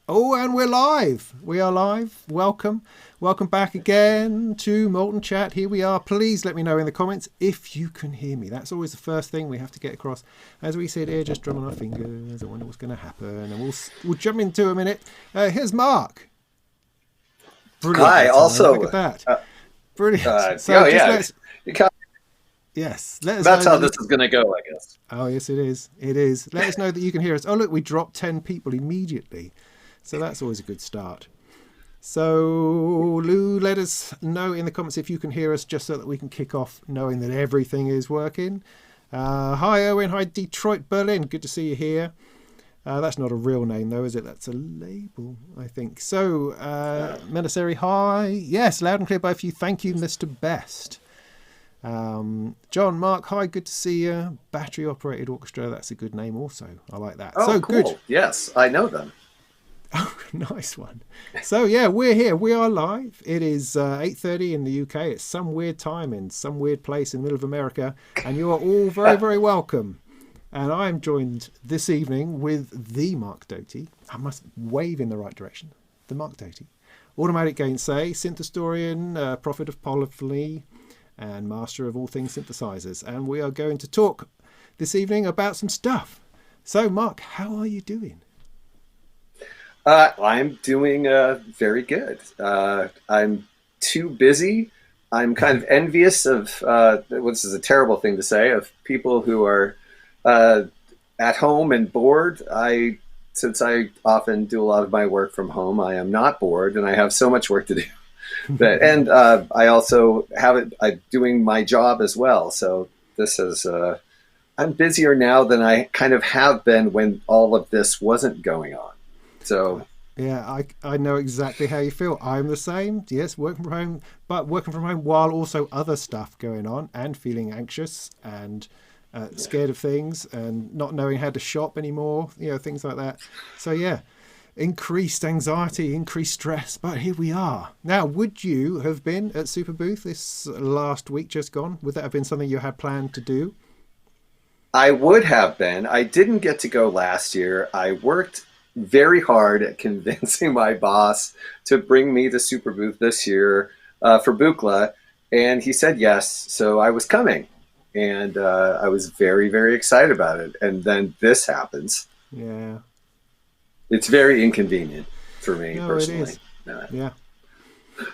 Oh, and we're live. We are live. Welcome. Welcome back again to Molten Chat. Here we are. Please let me know in the comments if you can hear me. That's always the first thing we have to get across. As we sit here, just drumming our fingers. I wonder what's going to happen. And we'll jump into a minute. Here's Marc. Brilliant. Hi, also. Look at that. Brilliant. Yes. That's how this is going to go, I guess. Oh, yes, it is. It is. Let us know that you can hear us. Oh, look, we dropped 10 people immediately. So that's always a good start. So, Lou, let us know in the comments if you can hear us, just so that we can kick off knowing that everything is working. Hi, Owen. Hi, Detroit, Berlin. Good to see you here. That's not a real name, though, is it? That's a label, I think. So, Melisari, hi. Yes, loud and clear by a few. Thank you, Mr. Best. John, Marc, hi. Good to see you. Battery Operated Orchestra. That's a good name also. I like that. Oh, so cool. Good. Yes, I know them. Oh, nice one. So yeah, we're here. We are live. It is 8:30 in the UK. It's some weird time in some weird place in the middle of America, and you are all very, very welcome. And I am joined this evening with the Marc Doty. I must wave in the right direction. The Marc Doty, Automatic Gainsay, synth historian, prophet of polyphony, and master of all things synthesizers. And we are going to talk this evening about some stuff. So, Marc, how are you doing? I'm doing very good. I'm too busy. I'm kind of envious of, this is a terrible thing to say, of people who are at home and bored. Since I often do a lot of my work from home, I am not bored, and I have so much work to do. And I also I'm doing my job as well. So this is, I'm busier now than I kind of have been when all of this wasn't going on. So yeah, I know exactly how you feel. I'm the same. Yes, working from home, but working from home while also other stuff going on and feeling anxious and scared of things and not knowing how to shop anymore, things like that. So yeah, increased anxiety, increased stress, but here we are. Now, would you have been at Superbooth this last week just gone? Would that have been something you had planned to do? I would have been. I didn't get to go last year. I worked very hard at convincing my boss to bring me to Superbooth this year for Buchla, and he said yes, so I was coming, and I was very, very excited about it. And then this happens. Yeah, it's very inconvenient for me personally. It is.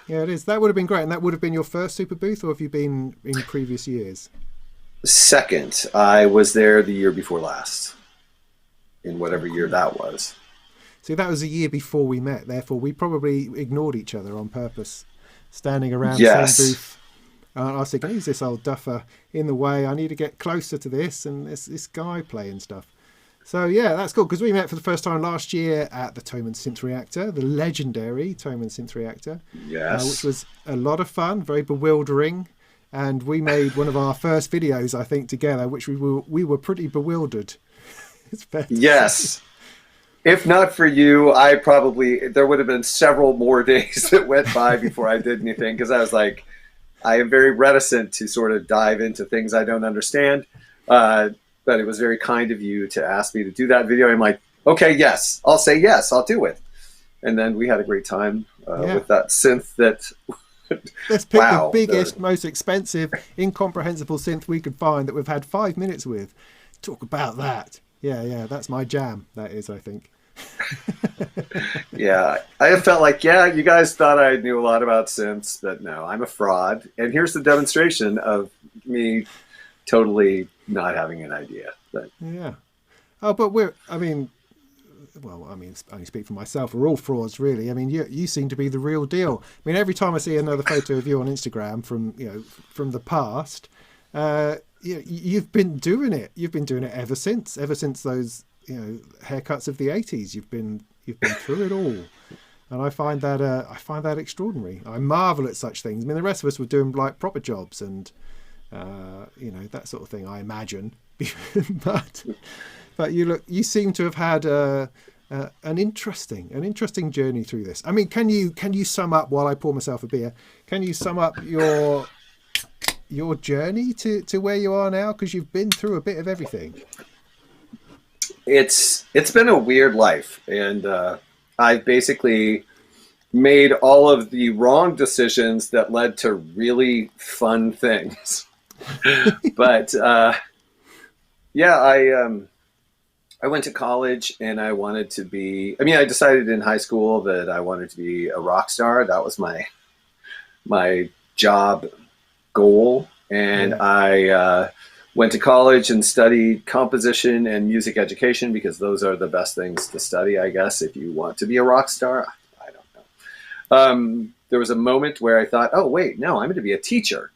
Yeah, it is. That would have been great, and that would have been your first Superbooth, or have you been in previous years? Second. I was there the year before last, in whatever year that was. See, that was a year before we met. Therefore, we probably ignored each other on purpose, standing around the same booth. I was thinking, who's this old duffer in the way? I need to get closer to this, and this guy playing stuff. So yeah, that's cool, because we met for the first time last year at the Thomann Synth Reactor, the legendary Thomann Synth Reactor, which was a lot of fun, very bewildering. And we made one of our first videos, I think, together, which we were pretty bewildered. It's fair to say. If not for you, there would have been several more days that went by before I did anything, because I was like, I am very reticent to sort of dive into things I don't understand. But it was very kind of you to ask me to do that video. I'm like, okay, yes, I'll say yes, I'll do it. And then we had a great time with that synth that... Let's pick the biggest, most expensive, incomprehensible synth we could find that we've had 5 minutes with. Talk about that. Yeah, that's my jam. That is, I think. Yeah, I felt like, you guys thought I knew a lot about synths, but no, I'm a fraud. And here's the demonstration of me totally not having an idea. But yeah. Oh, but I only speak for myself. We're all frauds, really. I mean, you seem to be the real deal. I mean, every time I see another photo of you on Instagram from the past, you've been doing it. You've been doing it ever since those haircuts of the 80s. You've been through it all, and I find that extraordinary. I marvel at such things. I mean, the rest of us were doing like proper jobs and that sort of thing, I imagine. But you seem to have had an interesting journey through this. I mean, can you sum up, while I pour myself a beer, can you sum up your journey to where you are now? Because you've been through a bit of everything. It's been a weird life, and I've basically made all of the wrong decisions that led to really fun things. But yeah, I went to college and I wanted to be. I mean, I decided in high school that I wanted to be a rock star. That was my job goal, and Yeah. I went to college and studied composition and music education because those are the best things to study, I guess, if you want to be a rock star. I don't know. There was a moment where I thought, oh, wait, no, I'm going to be a teacher.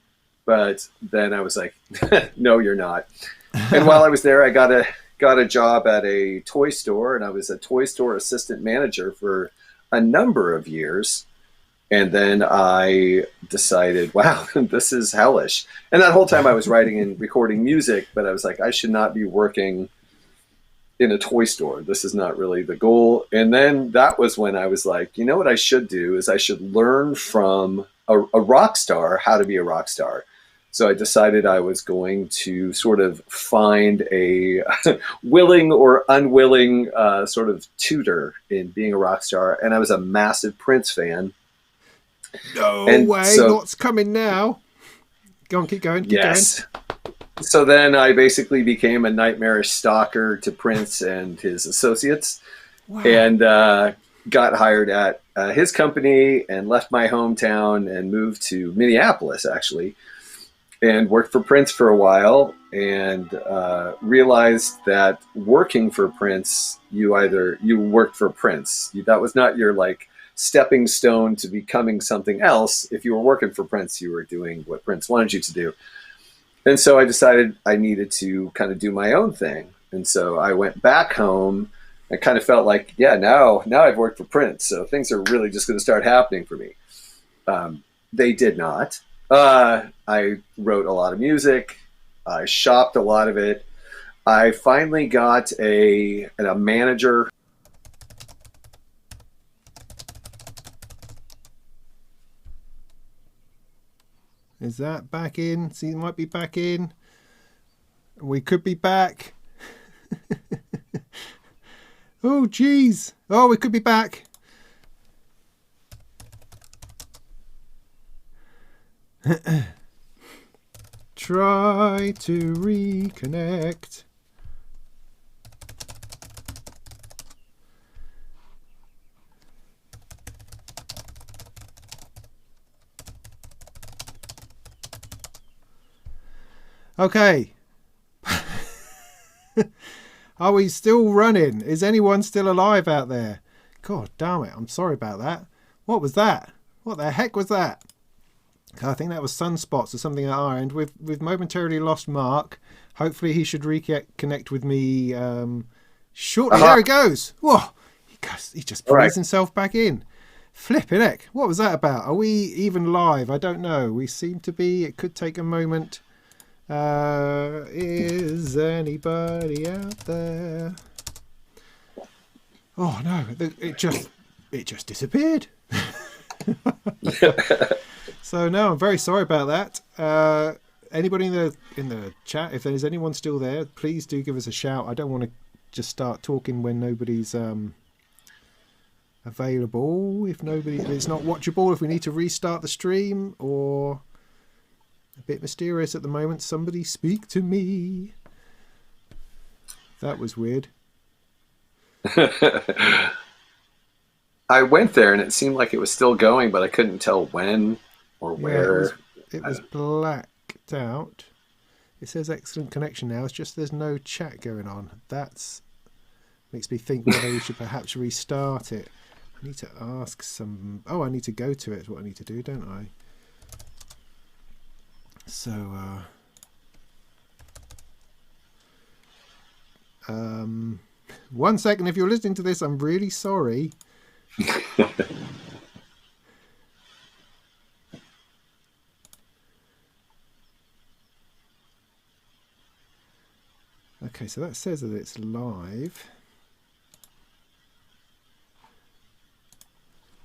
But then I was like, no, you're not. And while I was there, I got a job at a toy store, and I was a toy store assistant manager for a number of years. And then I decided, wow, this is hellish. And that whole time I was writing and recording music, but I was like, I should not be working in a toy store. This is not really the goal. And then that was when I was like, you know what I should do is I should learn from a rock star how to be a rock star. So I decided I was going to sort of find a willing or unwilling sort of tutor in being a rock star. And I was a massive Prince fan. No And way, so, what's coming now? Go on, keep going. yes. So then I basically became a nightmarish stalker to Prince and his associates, Wow. and got hired at his company and left my hometown and moved to Minneapolis, actually, and worked for Prince for a while, and realized that working for Prince, you worked for Prince. That was not your like stepping stone to becoming something else. If you were working for Prince, you were doing what Prince wanted you to do. And so I decided I needed to kind of do my own thing. And so I went back home. I kind of felt like, yeah, now I've worked for Prince, so things are really just going to start happening for me. They did not. I wrote a lot of music. I shopped a lot of it. I finally got a manager. Is that back in? See, it might be back in. We could be back. Oh, geez. Oh, we could be back. Try to reconnect. Okay. Are we still running? Is anyone still alive out there? God damn it. I'm sorry about that. What was that? What the heck was that? I think that was sunspots or something at our end. We've momentarily lost Marc. Hopefully he should reconnect with me shortly. There he goes. Whoa. He just brings himself back in. Flipping heck. What was that about? Are we even live? I don't know. We seem to be. It could take a moment. Is anybody out there? Oh no, it just disappeared. So no, I'm very sorry about that. Anybody in the chat, if there's anyone still there, please do give us a shout. I don't want to just start talking when nobody's available. If it's not watchable, if we need to restart the stream, or a bit mysterious at the moment. Somebody speak to me. That was weird. I went there and it seemed like it was still going, but I couldn't tell when or where. It was blacked out. It says excellent connection now. It's just there's no chat going on. That makes me think whether we should perhaps restart it. I need to ask some... Oh, I need to go to it is what I need to do, don't I? So, 1 second. If you're listening to this, I'm really sorry. Okay, so that says that it's live.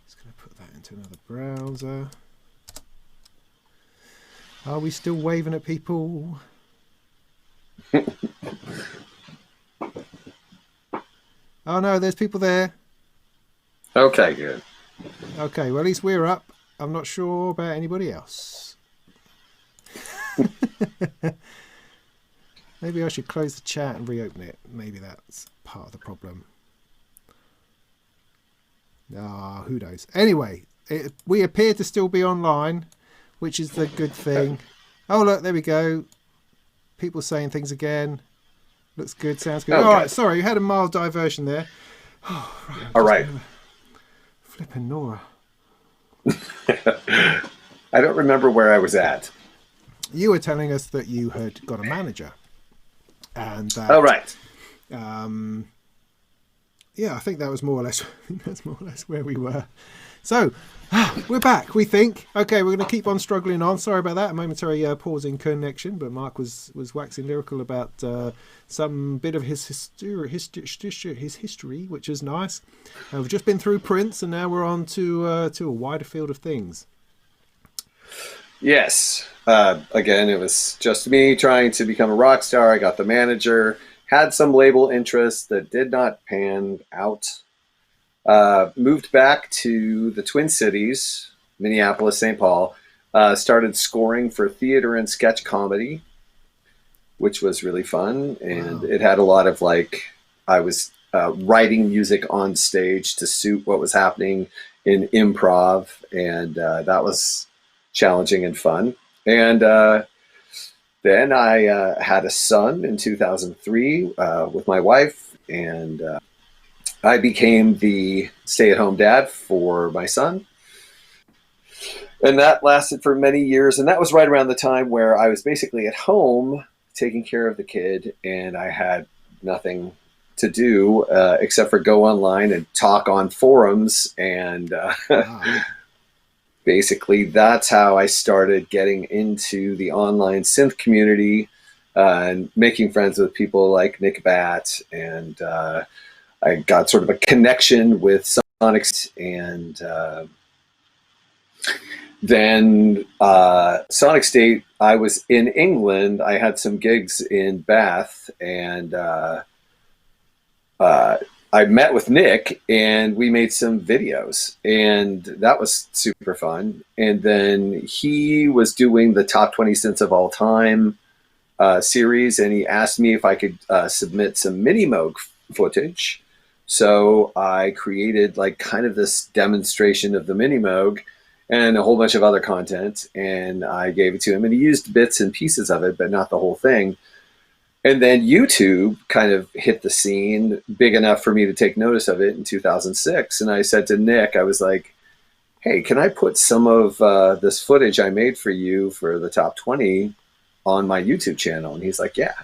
Just going to put that into another browser. Are we still waving at people? Oh no, there's people there. Okay, good. Okay, well, at least we're up. I'm not sure about anybody else. Maybe I should close the chat and reopen it. Maybe that's part of the problem. Ah, who knows? Anyway, we appear to still be online, which is the good thing. Oh, look, there we go. People saying things again. Looks good, sounds good. Oh, All good. right, sorry, you had a mild diversion there. Oh, right, All right. Flipping Nora. I don't remember where I was at. You were telling us that you had got a manager. And that, Oh, right. Yeah, I think that was more or less. That's more or less where we were. So we're back. We think. Okay, we're going to keep on struggling on. Sorry about that. A momentary pause in connection, but Marc was waxing lyrical about some bit of his history, which is nice. We've just been through Prince, and now we're on to a wider field of things. Yes. Again, it was just me trying to become a rock star. I got the manager, had some label interests that did not pan out. Moved back to the Twin Cities, Minneapolis, St. Paul. Started scoring for theater and sketch comedy, which was really fun. And It had a lot of I was writing music on stage to suit what was happening in improv. And that was challenging and fun. And then I had a son in 2003 with my wife, and I became the stay-at-home dad for my son. And that lasted for many years. And that was right around the time where I was basically at home taking care of the kid, and I had nothing to do except for go online and talk on forums. And basically, that's how I started getting into the online synth community and making friends with people like Nick Bat. And I got sort of a connection with Sonic. And then Sonic State, I was in England. I had some gigs in Bath, and I met with Nick, and we made some videos, and that was super fun. And then he was doing the top 20 synths of all time series, and he asked me if I could submit some Minimoog footage. So I created kind of this demonstration of the Minimoog and a whole bunch of other content, and I gave it to him, and he used bits and pieces of it, but not the whole thing. And then YouTube kind of hit the scene big enough for me to take notice of it in 2006. And I said to Nick, I was like, hey, can I put some of this footage I made for you for the top 20 on my YouTube channel? And he's like, yeah.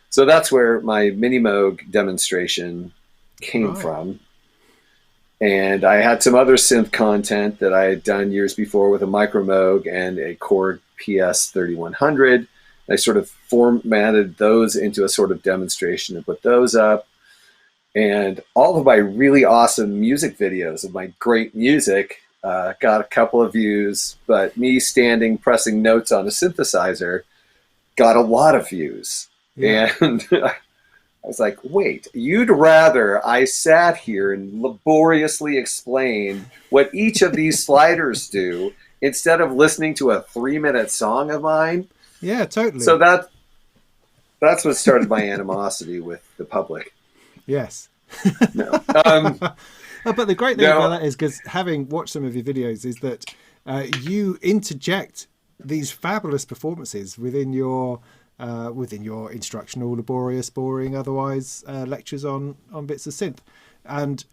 So that's where my Minimoog demonstration came from. And I had some other synth content that I had done years before with a Micromoog and a Korg PS 3100. I sort of formatted those into a sort of demonstration and put those up. And all of my really awesome music videos of my great music got a couple of views, but me standing pressing notes on a synthesizer got a lot of views. Yeah. And I was like, wait, you'd rather I sat here and laboriously explain what each of these sliders do instead of listening to a 3-minute song of mine? Yeah, totally. So that's what started my animosity with the public. Yes. No. But the great thing about that is, because having watched some of your videos, is that you interject these fabulous performances within your instructional, laborious, boring, otherwise lectures on bits of synth. And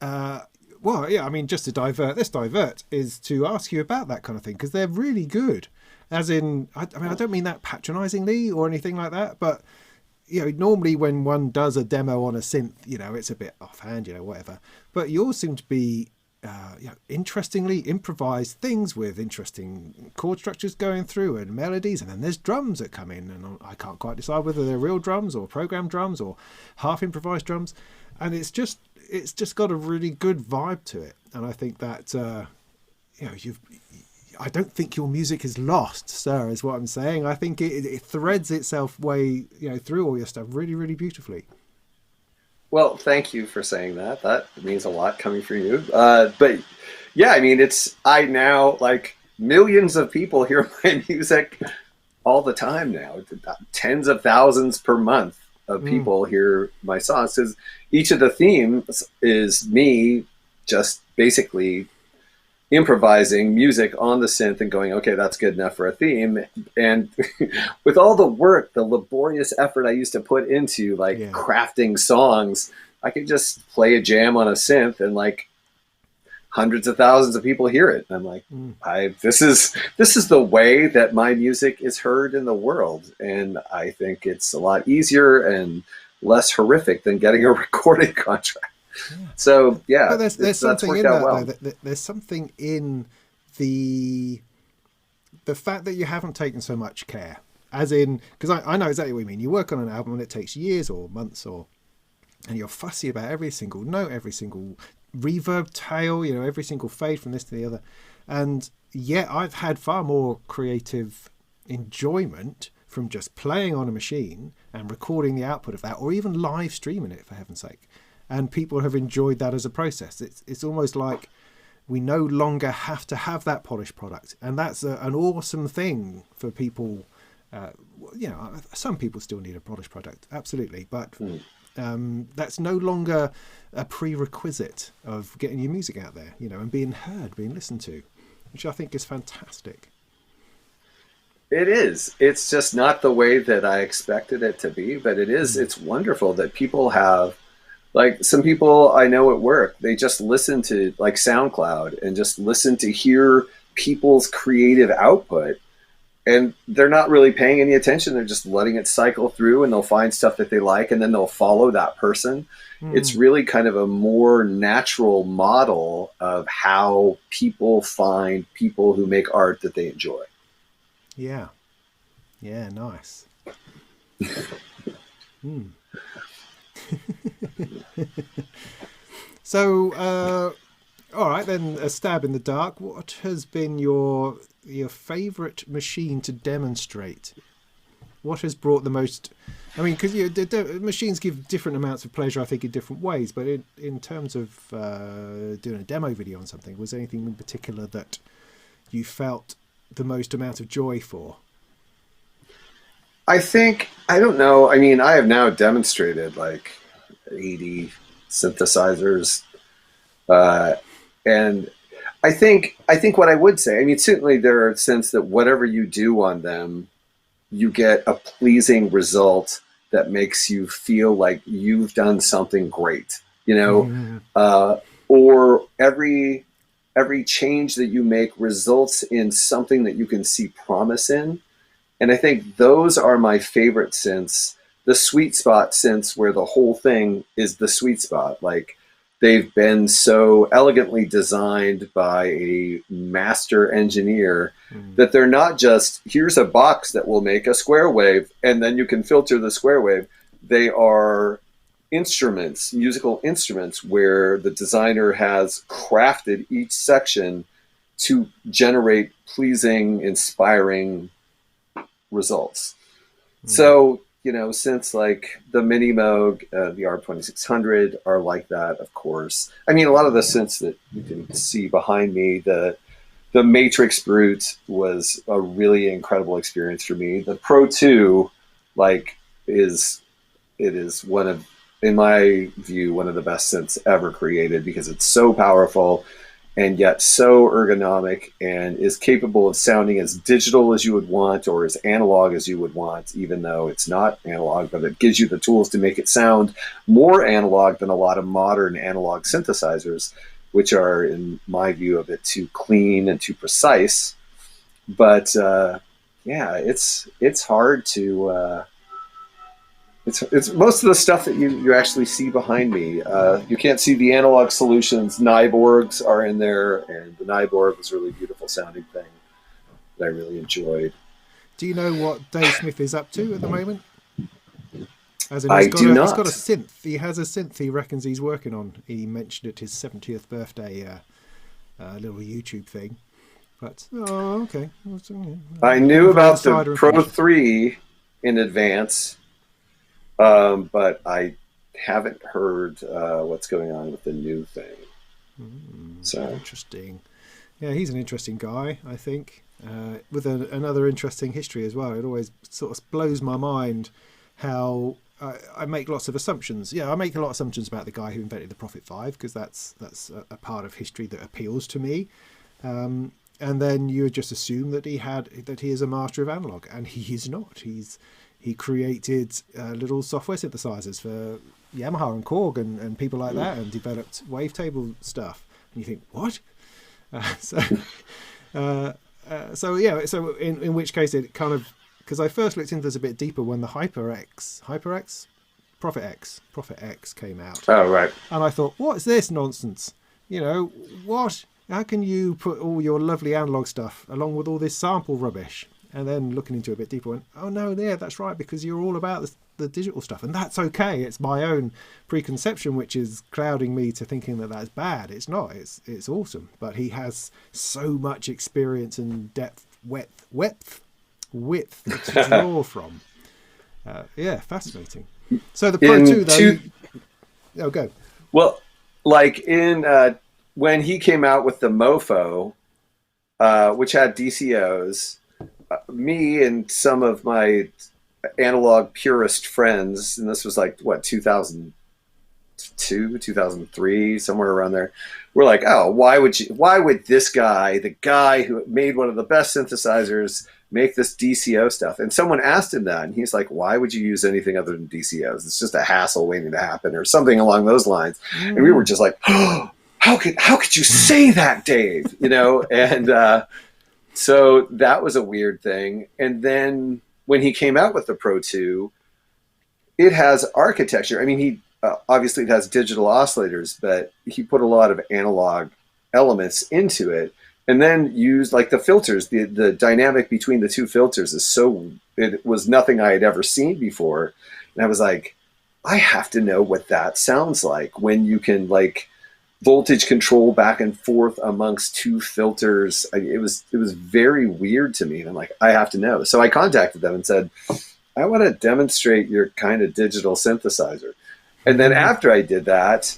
well, yeah, I mean, just to divert is to ask you about that kind of thing, because they're really good. As in, I mean, I don't mean that patronizingly or anything like that, but normally when one does a demo on a synth, it's a bit offhand, whatever. But yours seem to be interestingly improvised things with interesting chord structures going through and melodies, and then there's drums that come in, and I can't quite decide whether they're real drums or programmed drums or half improvised drums, and it's just got a really good vibe to it. And I think that I don't think your music is lost, sir, is what I'm saying. I think it threads itself way through all your stuff really, really beautifully. Well, thank you for saying that. That means a lot coming from you. But yeah, I mean, I now, like, millions of people hear my music all the time now. Tens of thousands per month of people hear my songs, because each of the themes is me just basically improvising music on the synth and going, okay, that's good enough for a theme. And with all the work, the laborious effort I used to put into like crafting songs, I could just play a jam on a synth and like hundreds of thousands of people hear it. And I'm like, this is the way that my music is heard in the world. And I think it's a lot easier and less horrific than getting a recording contract. Yeah. So yeah, but there's something in that, well. Though, there's something in the fact that you haven't taken so much care, as in, because I know exactly what you mean. You work on an album and it takes years or months, and you're fussy about every single note, every single reverb tail, you know, every single fade from this to the other. And yet I've had far more creative enjoyment from just playing on a machine and recording the output of that, or even live streaming it, for heaven's sake. And people have enjoyed that as a process. It's almost like we no longer have to have that polished product. And that's an awesome thing for people. You know, some people still need a polished product, absolutely. But that's no longer a prerequisite of getting your music out there, you know, and being heard, being listened to, which I think is fantastic. It is. It's just not the way that I expected it to be, but it is. It's wonderful that people have, like, some people I know at work, they just listen to like SoundCloud and just listen to hear people's creative output, and they're not really paying any attention. They're just letting it cycle through, and they'll find stuff that they like, and then they'll follow that person. It's really kind of a more natural model of how people find people who make art that they enjoy. Yeah. Yeah, nice. So, all right, then, a stab in the dark. What has been your favourite machine to demonstrate? What has brought the most... I mean, because machines give different amounts of pleasure, I think, in different ways. But in terms of doing a demo video on something, was there anything in particular that you felt the most amount of joy for? I don't know. I mean, I have now demonstrated like 80 synthesizers. And I think what I would say, I mean, certainly there are a sense that whatever you do on them, you get a pleasing result that makes you feel like you've done something great, you know, or every change that you make results in something that you can see promise in. And I think those are my favorite synths, the sweet spot synths, where the whole thing is the sweet spot. Like, they've been so elegantly designed by a master engineer that they're not just, here's a box that will make a square wave and then you can filter the square wave. They are instruments, musical instruments, where the designer has crafted each section to generate pleasing, inspiring results. So, you know, synths like the Mini Moog, the R2600 are like that, of course. I mean, a lot of the synths that you can see behind me, the Matrix Brute was a really incredible experience for me. The Pro 2, like, is one of, in my view, one of the best synths ever created, because it's so powerful and yet so ergonomic, and is capable of sounding as digital as you would want or as analog as you would want, even though it's not analog, but it gives you the tools to make it sound more analog than a lot of modern analog synthesizers, which are, in my view, a bit too clean and too precise. But yeah, it's hard to... It's most of the stuff that you actually see behind me. You can't see the Analog Solutions. Nyborgs are in there, and the Nyborg was a really beautiful sounding thing that I really enjoyed. Do you know what Dave Smith is up to at the moment? As in, I do not. He's got a synth. He has a synth he reckons he's working on. He mentioned at his 70th birthday little YouTube thing. But, oh, okay. I knew about the Pro 3 in advance. But I haven't heard what's going on with the new thing. So Interesting. Yeah, he's an interesting guy, I think, with another interesting history as well. It always sort of blows my mind how I make lots of assumptions. Yeah, I make a lot of assumptions about the guy who invented the Prophet 5 because that's a part of history that appeals to me. And then you just assume that he is a master of analog, and he is not. He created little software synthesizers for Yamaha and Korg and people like that, and developed wavetable stuff. And you think, what? So in which case it kind of, because I first looked into this a bit deeper when the Prophet X came out. Oh, right. And I thought, what is this nonsense? What? How can you put all your lovely analog stuff along with all this sample rubbish? And then looking into it a bit deeper, went, oh no, yeah, that's right, because you're all about the digital stuff, and that's okay. It's my own preconception which is clouding me to thinking that that's bad. It's not. It's awesome. But he has so much experience and width to draw from. Yeah, fascinating. So the Pro 2 though. Go. Well, like in when he came out with the Mofo, which had DCOs. Me and some of my analog purist friends, and this was like, what, 2002, 2003, somewhere around there, we're like, oh, why would this guy, the guy who made one of the best synthesizers, make this DCO stuff? And someone asked him that, and he's like, why would you use anything other than DCOs? It's just a hassle waiting to happen, or something along those lines. And we were just like, oh, how could you say that, Dave? And so that was a weird thing. And then when he came out with the Pro 2, it has architecture. I mean, he obviously it has digital oscillators, but he put a lot of analog elements into it, and then used like the filters. The dynamic between the two filters it was nothing I had ever seen before. And I was like, I have to know what that sounds like when you can like voltage control back and forth amongst two filters. It was very weird to me. And I'm like, I have to know. So I contacted them and said, I want to demonstrate your kind of digital synthesizer. And then after I did that,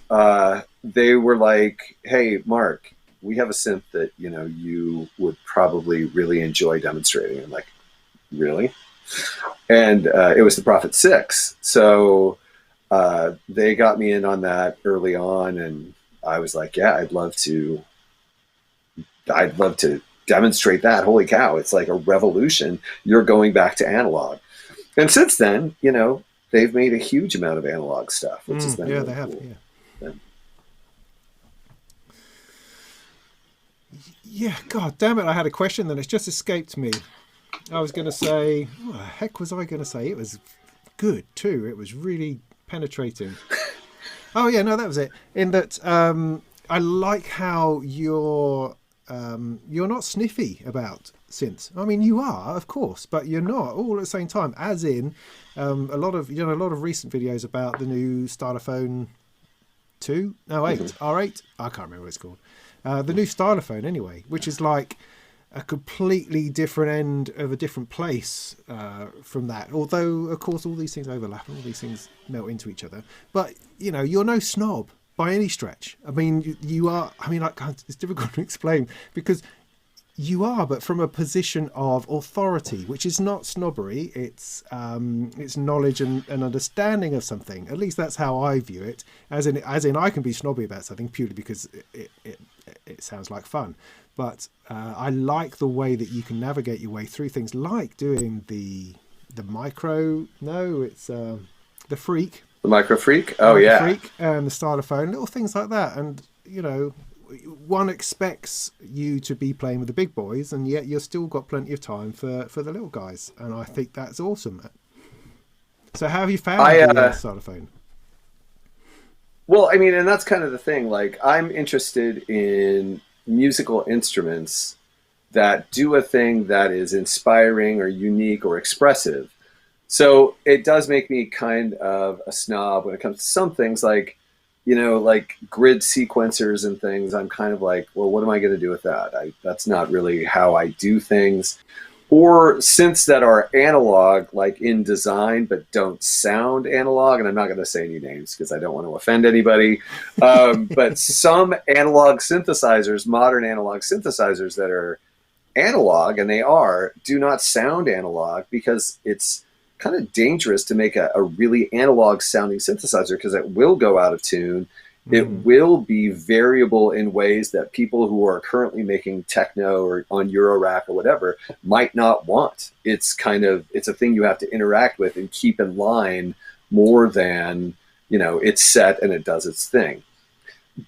they were like, hey, Marc, we have a synth that, you would probably really enjoy demonstrating. I'm like, really? And it was the Prophet 6. So they got me in on that early on, and I was like, yeah, I'd love to demonstrate that. Holy cow, it's like a revolution. You're going back to analog. And since then, they've made a huge amount of analog stuff, which has been really they have, cool. Yeah. Yeah, God damn it, I had a question then it's just escaped me. I was going to say, what the heck was I going to say? It was good too. It was really penetrating. Oh yeah, no, that was it. In that, I like how you're not sniffy about synths. I mean, you are, of course, but you're not all at the same time. As in, a lot of recent videos about the new Stylophone 2, no 8, R8. I can't remember what it's called. The new Stylophone, anyway, which is like a completely different end of a different place from that. Although, of course, all these things overlap and all these things melt into each other. But, you're no snob by any stretch. I mean, you are, it's difficult to explain because you are, but from a position of authority, which is not snobbery. It's knowledge and understanding of something. At least that's how I view it. As in I can be snobby about something purely because it sounds like fun. But I like the way that you can navigate your way through things, like doing the micro. No, it's the Freak. The Micro Freak. Oh yeah. Freak and the Stylophone, little things like that. And one expects you to be playing with the big boys, and yet you've still got plenty of time for the little guys. And I think that's awesome. So how have you found the Stylophone? Well, I mean, and that's kind of the thing. Like, I'm interested in musical instruments that do a thing that is inspiring or unique or expressive. So it does make me kind of a snob when it comes to some things like, like grid sequencers and things. I'm kind of like, well, what am I going to do with that? That's not really how I do things. or synths that are analog, like in design, but don't sound analog. And I'm not going to say any names because I don't want to offend anybody. But some analog synthesizers, modern analog synthesizers that are analog, and they do not sound analog because it's kind of dangerous to make a really analog sounding synthesizer because it will go out of tune. It will be variable in ways that people who are currently making techno or on Eurorack or whatever might not want. It's a thing you have to interact with and keep in line more than, it's set and it does its thing.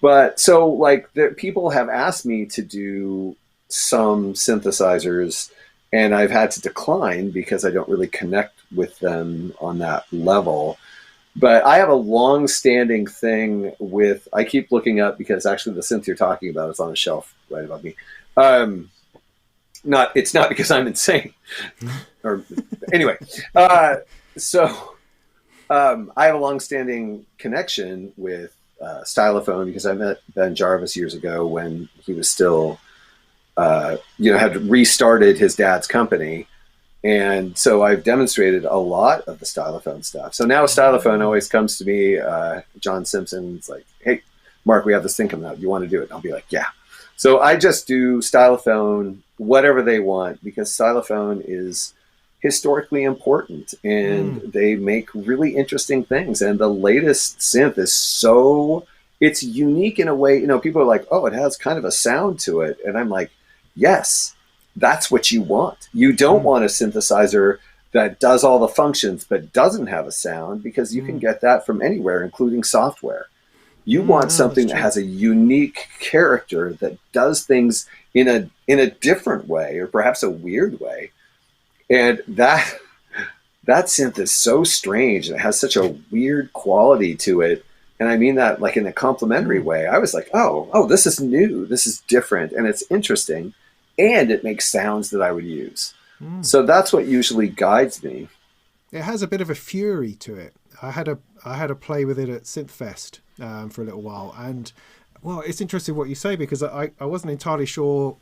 But so like people have asked me to do some synthesizers and I've had to decline because I don't really connect with them on that level. But I have a long-standing thing I keep looking up because actually the synth you're talking about is on a shelf right above me. It's not because I'm insane. Or anyway, so I have a long-standing connection with Stylophone because I met Ben Jarvis years ago when he was still, had restarted his dad's company. And so I've demonstrated a lot of the Stylophone stuff. So now Stylophone always comes to me, John Simpson's like, hey, Marc, we have this thing coming out. You want to do it? And I'll be like, yeah. So I just do Stylophone, whatever they want, because Stylophone is historically important and they make really interesting things. And the latest synth is it's unique in a way, people are like, oh, it has kind of a sound to it. And I'm like, yes. That's what you want. You don't want a synthesizer that does all the functions but doesn't have a sound because you can get that from anywhere, including software. You want something that has a unique character that does things in a different way or perhaps a weird way. And that synth is so strange and it has such a weird quality to it. And I mean that like in a complimentary way. I was like, oh, this is new. This is different and it's interesting. And it makes sounds that I would use. So that's what usually guides me. It has a bit of a fury to it. I had a play with it at Synthfest for a little while. And, well, it's interesting what you say because I wasn't entirely sure.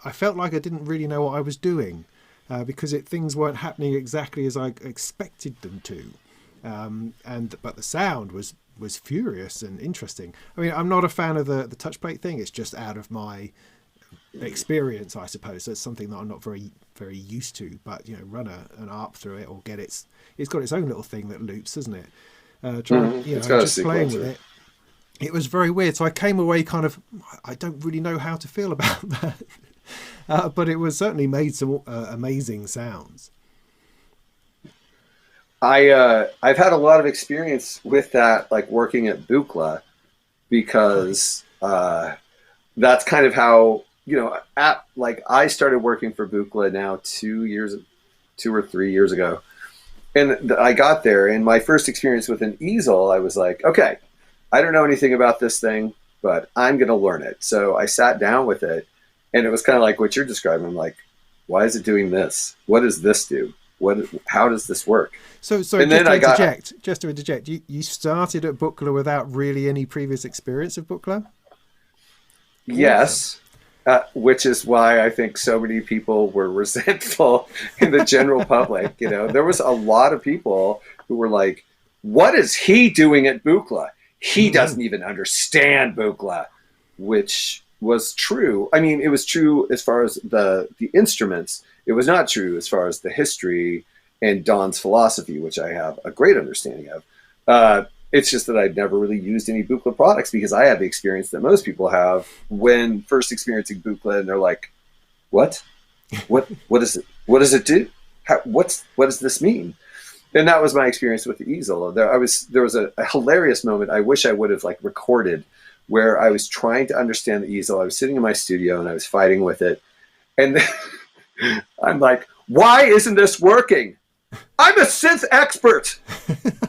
I felt like I didn't really know what I was doing because things weren't happening exactly as I expected them to. But the sound was furious and interesting. I mean, I'm not a fan of the touch plate thing. It's just out of my experience, I suppose. That's something that I'm not very very used to, but run an ARP through it or it's got its own little thing that loops, isn't it? Just playing with it was very weird. So I came away kind of, I don't really know how to feel about that, but it was certainly made some amazing sounds. I've had a lot of experience with that, like working at Buchla, because that's kind of how I started working for Buchla now 2 or 3 years ago. And I got there and my first experience with an easel, I was like, okay, I don't know anything about this thing, but I'm going to learn it. So I sat down with it and it was kind of like what you're describing. I'm like, why is it doing this? What does this do? How does this work? So just to interject, you started at Buchla without really any previous experience of Buchla? Yes. Which is why I think so many people were resentful in the general public. There was a lot of people who were like, what is he doing at Buchla? He doesn't even understand Buchla, which was true. I mean, it was true as far as the instruments. It was not true as far as the history and Don's philosophy, which I have a great understanding of. It's just that I'd never really used any Buchla products because I had the experience that most people have when first experiencing Buchla, and they're like, "What? What is it? What does it do? What does this mean?" And that was my experience with the easel. There was a hilarious moment I wish I would have recorded where I was trying to understand the easel. I was sitting in my studio and I was fighting with it, and I'm like, "Why isn't this working? I'm a synth expert."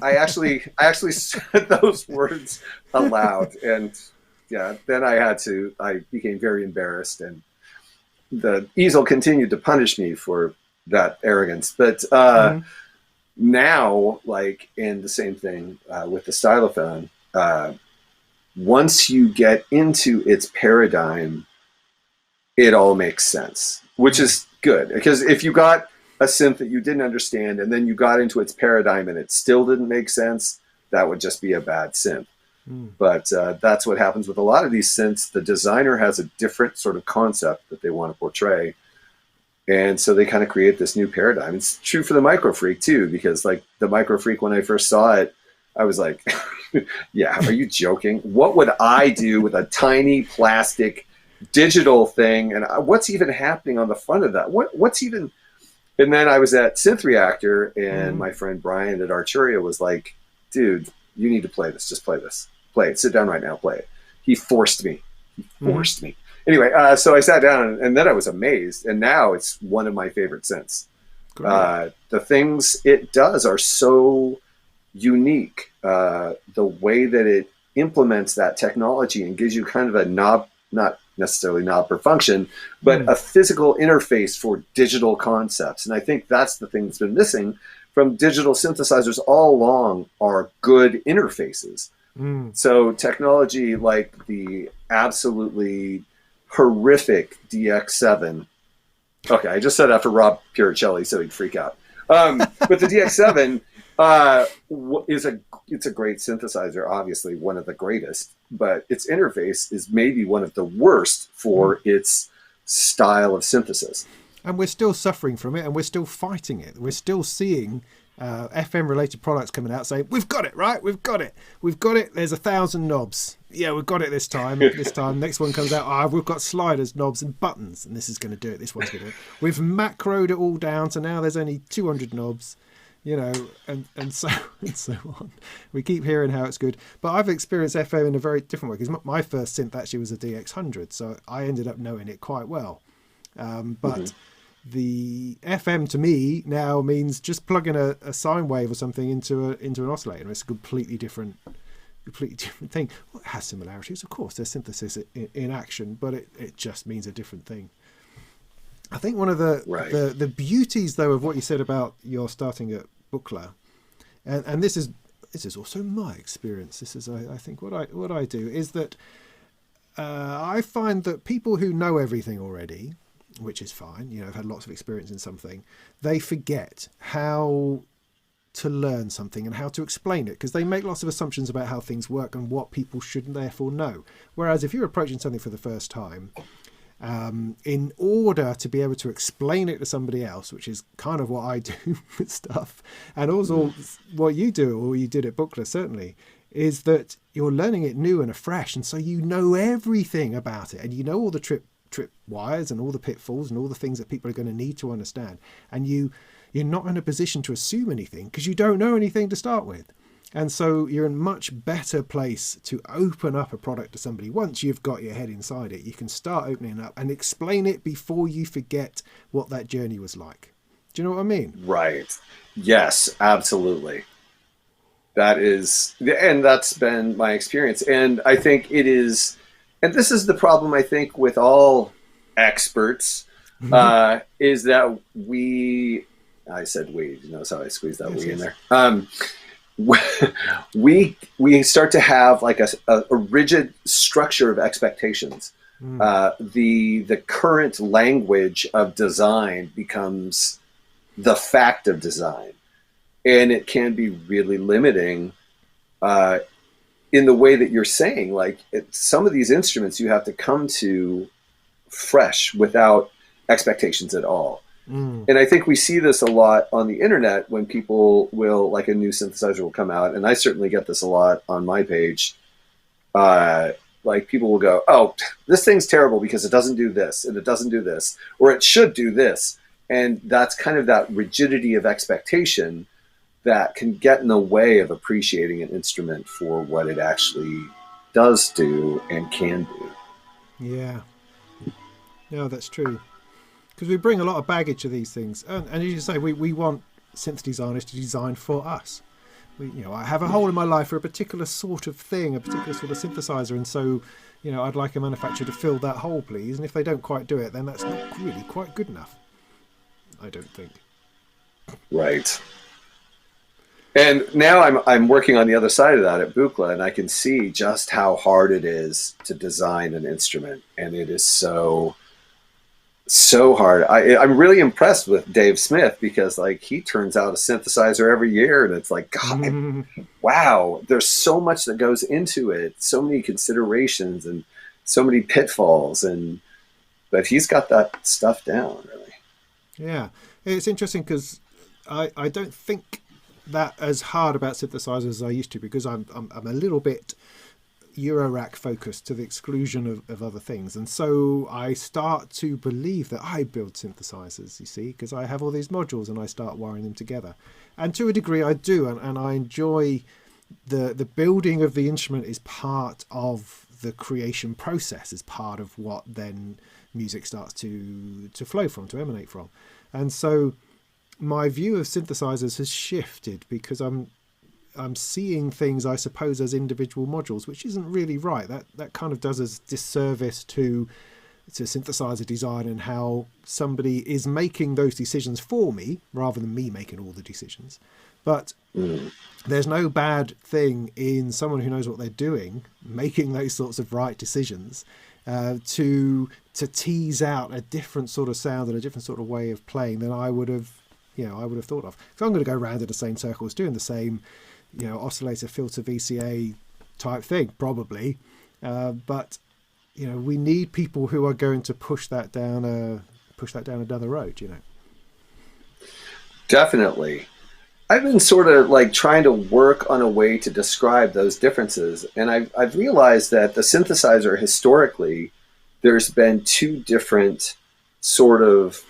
I actually said those words aloud, and then I became very embarrassed, and the easel continued to punish me for that arrogance. But now, and the same thing with the Stylophone, once you get into its paradigm, it all makes sense, which is good. Because if you got a synth that you didn't understand and then you got into its paradigm and it still didn't make sense, that would just be a bad synth. But that's what happens with a lot of these synths. The designer has a different sort of concept that they want to portray. And so they kind of create this new paradigm. It's true for the Micro Freak too, because like the Micro Freak, when I first saw it, I was like, yeah, are you joking? What would I do with a tiny plastic digital thing? And what's even happening on the front of that? What's even... And then I was at Synth Reactor, and my friend Brian at Arturia was like, dude, you need to play this. Just play this. Play it. Sit down right now. Play it. He forced me. Anyway, so I sat down, and then I was amazed. And now it's one of my favorite synths. The things it does are so unique. The way that it implements that technology and gives you kind of a knob, not necessarily knob per function, but a physical interface for digital concepts. And I think that's the thing that's been missing from digital synthesizers all along, are good interfaces. So technology like the absolutely horrific DX7. Okay, I just said that for Rob Puricelli so he'd freak out. But the DX7 it's a great synthesizer, obviously one of the greatest, but its interface is maybe one of the worst for its style of synthesis. And we're still suffering from it, and we're still fighting it. We're still seeing FM-related products coming out saying, we've got it, right? We've got it. We've got it. There's 1,000 knobs. Yeah, we've got it this time. Next one comes out, we've got sliders, knobs, and buttons, and this is going to do it. This one's going to do it. We've macroed it all down, so now there's only 200 knobs. You know, and so on. We keep hearing how it's good, but I've experienced FM in a very different way, because my first synth actually was a DX100, so I ended up knowing it quite well. But the FM to me now means just plugging a sine wave or something into an oscillator. It's a completely different thing. Well, it has similarities, of course. There's synthesis in action, but it just means a different thing. I think one of the beauties, though, of what you said about your starting at Buchla, and this is also my experience. This is, I think, what I do is that I find that people who know everything already, which is fine, you know, have had lots of experience in something, they forget how to learn something and how to explain it, because they make lots of assumptions about how things work and what people should therefore know. Whereas if you're approaching something for the first time, in order to be able to explain it to somebody else, which is kind of what I do with stuff, and also what you do, or you did at Buchla certainly, is that you're learning it new and afresh, and so you know everything about it, and you know all the trip wires and all the pitfalls and all the things that people are going to need to understand, and you're not in a position to assume anything because you don't know anything to start with. And so you're in a much better place to open up a product to somebody. Once you've got your head inside it, you can start opening up and explain it before you forget what that journey was like. Do you know what I mean? Right. Yes, absolutely. That's been my experience. And I think it is, and this is the problem, I think, with all experts, is that I said we, you notice how I squeezed that we in there. We start to have like a rigid structure of expectations. The current language of design becomes the fact of design, and it can be really limiting in the way that you're saying. Like some of these instruments you have to come to fresh without expectations at all. And I think we see this a lot on the internet when people will, like a new synthesizer will come out, and I certainly get this a lot on my page. Like people will go, oh, this thing's terrible because it doesn't do this, and it doesn't do this, or it should do this. And that's kind of that rigidity of expectation that can get in the way of appreciating an instrument for what it actually does do and can do. Yeah. No, that's true. Because we bring a lot of baggage to these things, and as you say, we want synth designers to design for us. I have a hole in my life for a particular sort of thing, a particular sort of synthesizer, and so I'd like a manufacturer to fill that hole, please. And if they don't quite do it, then that's not really quite good enough, I don't think. Right. And now I'm working on the other side of that at Buchla, and I can see just how hard it is to design an instrument, and it is so so hard. I'm really impressed with Dave Smith because like he turns out a synthesizer every year, and it's like, God, wow, there's so much that goes into it, so many considerations and so many pitfalls, but he's got that stuff down really. Yeah, it's interesting because I don't think that as hard about synthesizers as I used to, because I'm a little bit Eurorack focused to the exclusion of other things, and so I start to believe that I build synthesizers, you see, because I have all these modules and I start wiring them together, and to a degree I do, and I enjoy the building of the instrument is part of the creation process, is part of what then music starts to flow from, to emanate from. And so my view of synthesizers has shifted because I'm seeing things, I suppose, as individual modules, which isn't really right. That kind of does us disservice to synthesizer design and how somebody is making those decisions for me rather than me making all the decisions. But there's no bad thing in someone who knows what they're doing making those sorts of right decisions to tease out a different sort of sound and a different sort of way of playing than I would have thought of. So I'm going to go around in the same circles doing the same, oscillator, filter, VCA type thing, probably. But we need people who are going to push that down another road. Definitely. I've been sort of like trying to work on a way to describe those differences, and I've realized that the synthesizer historically, there's been two different sort of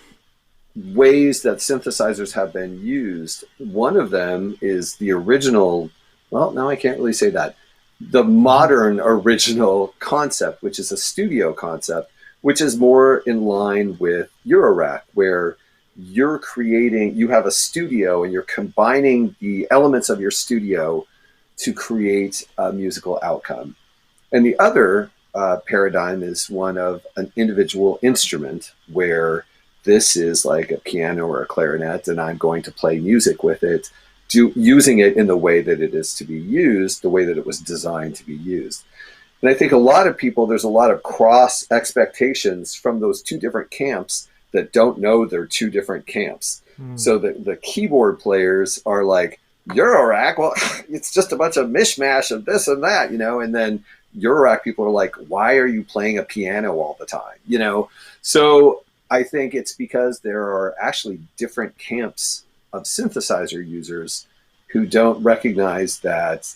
ways that synthesizers have been used. One of them is the original, well, now I can't really say that, the modern original concept, which is a studio concept, which is more in line with Eurorack, where you have a studio and you're combining the elements of your studio to create a musical outcome. And the other paradigm is one of an individual instrument, where this is like a piano or a clarinet, and I'm going to play music with it, using it in the way that it is to be used, the way that it was designed to be used. And I think a lot of people, there's a lot of cross expectations from those two different camps that don't know they're two different camps. So the keyboard players are like, Eurorack, well, it's just a bunch of mishmash of this and that, and then Eurorack people are like, why are you playing a piano all the time? So I think it's because there are actually different camps of synthesizer users who don't recognize that,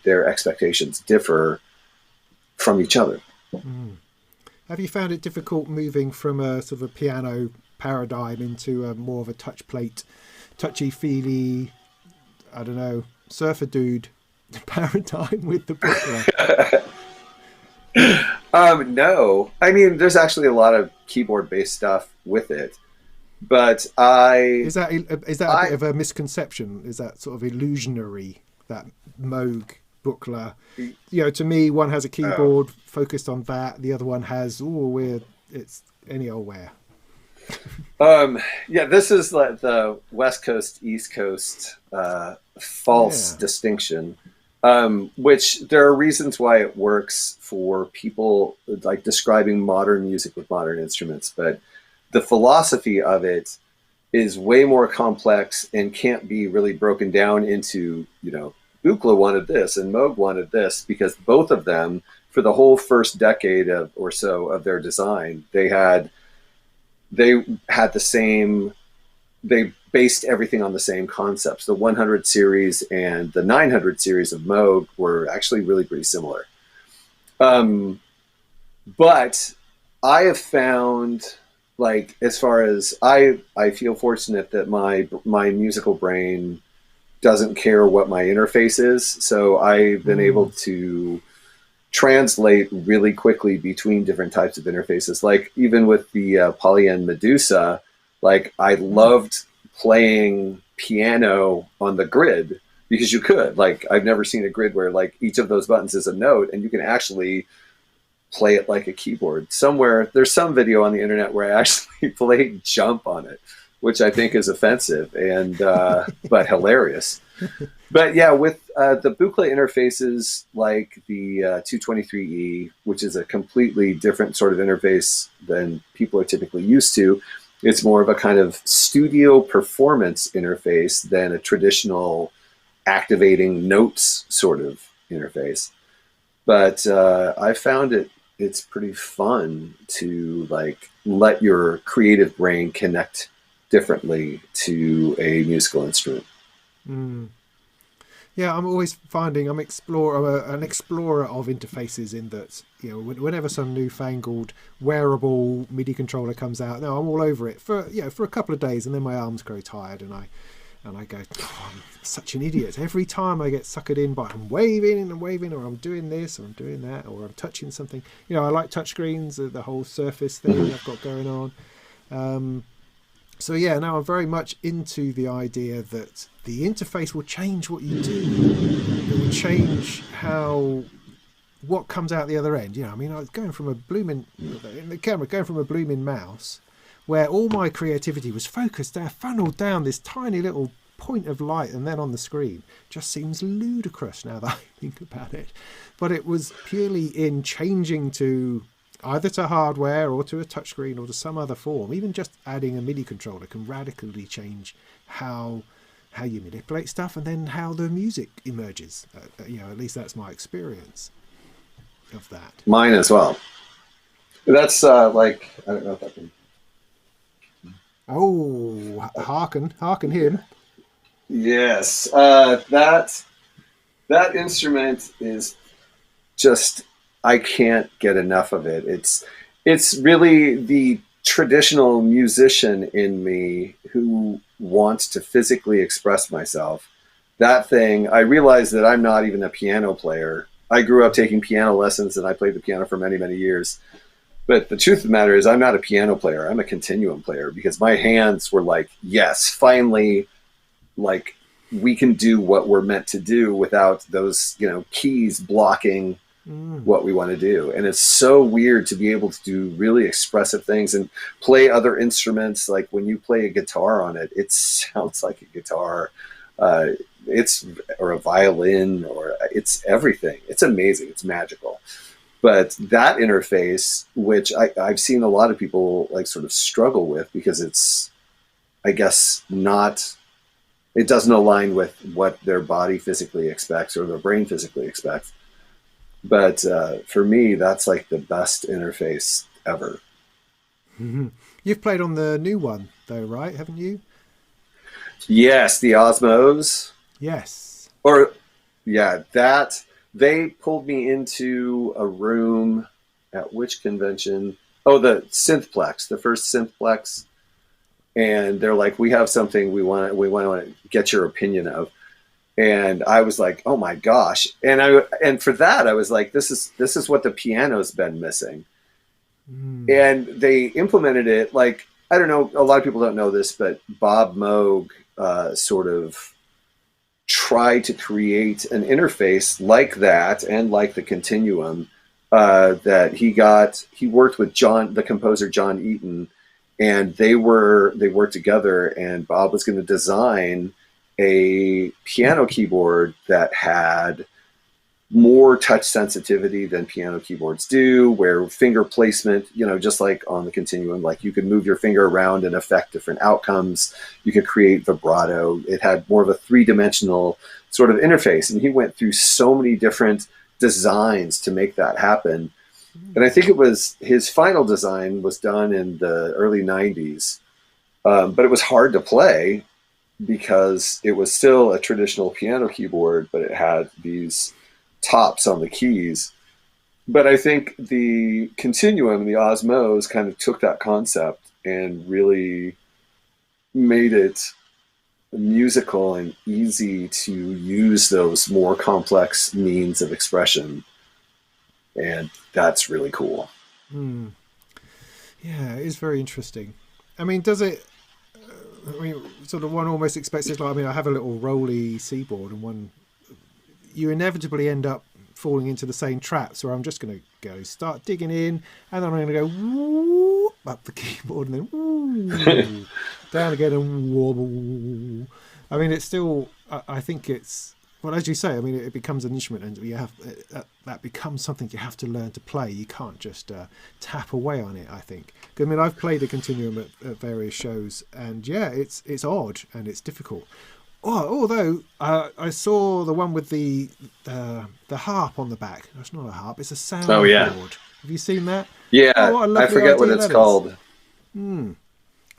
their expectations differ from each other. Have you found it difficult moving from a sort of a piano paradigm into a more of a touch plate, touchy-feely, I don't know, surfer dude paradigm with the Buchla? No. I mean, there's actually a lot of keyboard-based stuff with it, but Is that a bit of a misconception? Is that sort of illusionary, that Moog Buchla? To me, one has a keyboard focused on that, the other one has it's any old where. This is like the West Coast, East Coast false distinction, which there are reasons why it works for people like describing modern music with modern instruments, but the philosophy of it is way more complex and can't be really broken down into, Buchla wanted this and Moog wanted this, because both of them, for the whole first decade or so of their design, they had the same, they based everything on the same concepts. The 100 series and the 900 series of Moog were actually really pretty similar. But I have found, like, as far as I feel fortunate that my musical brain doesn't care what my interface is. So I've been able to translate really quickly between different types of interfaces. Like even with the Poly and Medusa, like I loved playing piano on the grid because you could, like, I've never seen a grid where like each of those buttons is a note and you can actually play it like a keyboard. Somewhere there's some video on the internet where I actually played jump on it. which I think is offensive and but hilarious. But yeah, with the Buchla interfaces like the 223E, which is a completely different sort of interface than people are typically used to, it's more of a kind of studio performance interface than a traditional activating notes sort of interface. But I found it's pretty fun to like let your creative brain connect differently to a musical instrument. Mm. Yeah, I'm always finding I'm an explorer of interfaces. In that, you know, whenever some newfangled wearable MIDI controller comes out, no, I'm all over it for for a couple of days, and then my arms grow tired, and I go, oh, I'm such an idiot. Every time I get suckered in by I'm waving, or I'm doing this, or I'm doing that, or I'm touching something. You know, I like touchscreens, the whole Surface thing I've got going on. So yeah, now I'm very much into the idea that the interface will change what you do. It will change what comes out the other end. You know, I mean, I was going from a blooming mouse, where all my creativity was focused there, funneled down this tiny little point of light, and then on the screen. Just seems ludicrous now that I think about it. But it was purely in changing to either to hardware or to a touchscreen or to some other form. Even just adding a MIDI controller can radically change how you manipulate stuff, and then how the music emerges. At least that's my experience of that. Mine as well. That's like, I don't know if I can. Oh, hearken him. Yes, that instrument is just, I can't get enough of it. It's really the traditional musician in me who wants to physically express myself. That thing, I realize that I'm not even a piano player. I grew up taking piano lessons, and I played the piano for many, many years. But the truth of the matter is, I'm not a piano player. I'm a continuum player, because my hands were like, yes, finally, like, we can do what we're meant to do without those, keys blocking what we want to do. And it's so weird to be able to do really expressive things and play other instruments. Like when you play a guitar on it, it sounds like a guitar. Or a violin, or it's everything. It's amazing. It's magical. But that interface, which I've seen a lot of people like sort of struggle with, because it's, I guess, it doesn't align with what their body physically expects or their brain physically expects. But for me, that's like the best interface ever. Mm-hmm. You've played on the new one, though, right? Haven't you? Yes, the Osmos. Yes. Or, yeah, that they pulled me into a room at which convention? Oh, the Synthplex, the first Synthplex. And they're like, we have something we want to get your opinion of. And I was like, oh my gosh. And for that, I was like, this is what the piano's been missing. And they implemented it like, I don't know, a lot of people don't know this, but Bob Moog sort of tried to create an interface like that, and like the Continuum, that he worked with the composer John Eaton, and they worked together, and Bob was going to design a piano keyboard that had more touch sensitivity than piano keyboards do, where finger placement, just like on the Continuum, like you could move your finger around and affect different outcomes. You could create vibrato. It had more of a three-dimensional sort of interface. And he went through so many different designs to make that happen. And I think it was his final design was done in the early 90s. But it was hard to play because it was still a traditional piano keyboard, but it had these tops on the keys. But I think the Continuum, the Osmos, kind of took that concept and really made it musical and easy to use those more complex means of expression. And that's really cool. Yeah, it is very interesting. I mean, does it, sort of one almost expects it, like, I have a little Rolly C board, and you inevitably end up falling into the same traps where I'm just going to go start digging in, and then I'm going to go whoop up the keyboard and then whoop, down again and wobble. I mean, it's still, I think it's, well, as you say, I mean, it becomes an instrument, and you have that becomes something you have to learn to play. You can't just tap away on it, I think. I mean, I've played a continuum at various shows, and yeah, it's odd and it's difficult. Although I saw the one with the harp on the back. It's not a harp; it's a soundboard. Oh yeah, have you seen that? Yeah, what I forget what it's called. It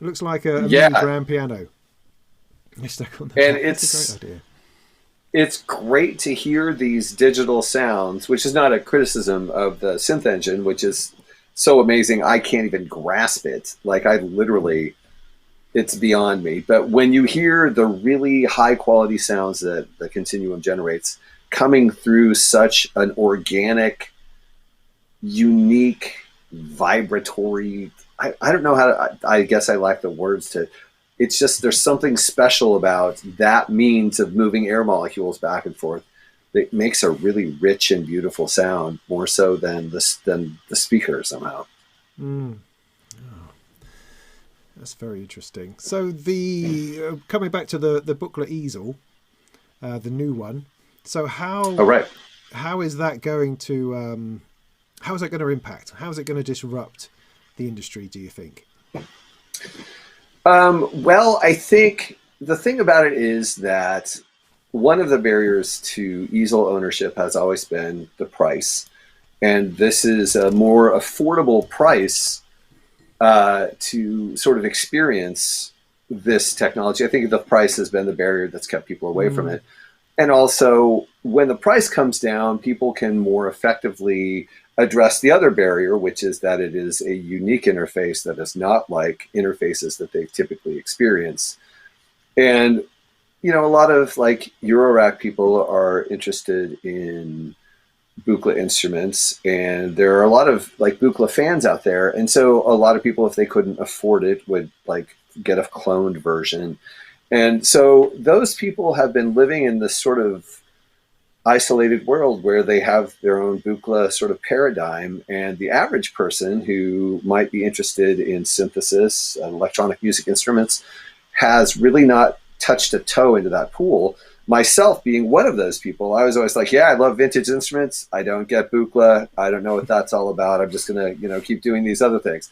looks like a mini grand piano. Stuck on the and back. It's a great idea. It's great to hear these digital sounds, which is not a criticism of the synth engine, which is so amazing. I can't even grasp it. Like it's beyond me. But when you hear the really high quality sounds that the Continuum generates coming through such an organic, unique, vibratory, I don't know how to, I guess I lack the words to, it's just, there's something special about that means of moving air molecules back and forth that makes a really rich and beautiful sound, more so than the speaker somehow. Oh, that's very interesting. So the coming back to the Buchla easel, the new one. So how is that going to impact? How is it going to disrupt the industry, do you think? Well, I think the thing about it is that one of the barriers to easel ownership has always been the price. And this is a more affordable price to sort of experience this technology. I think the price has been the barrier that's kept people away from it. And also, when the price comes down, people can more effectively address the other barrier, which is that it is a unique interface that is not like interfaces that they typically experience. And, you know, a lot of like Eurorack people are interested in Buchla instruments, and there are a lot of like Buchla fans out there. And so a lot of people, if they couldn't afford it, would like get a cloned version. And so those people have been living in this sort of isolated world where they have their own Buchla sort of paradigm, and the average person who might be interested in synthesis and electronic music instruments has really not touched a toe into that pool. Myself being one of those people, I was always like, yeah, I love vintage instruments. I don't get Buchla. I don't know what that's all about. I'm just going to, you know, keep doing these other things.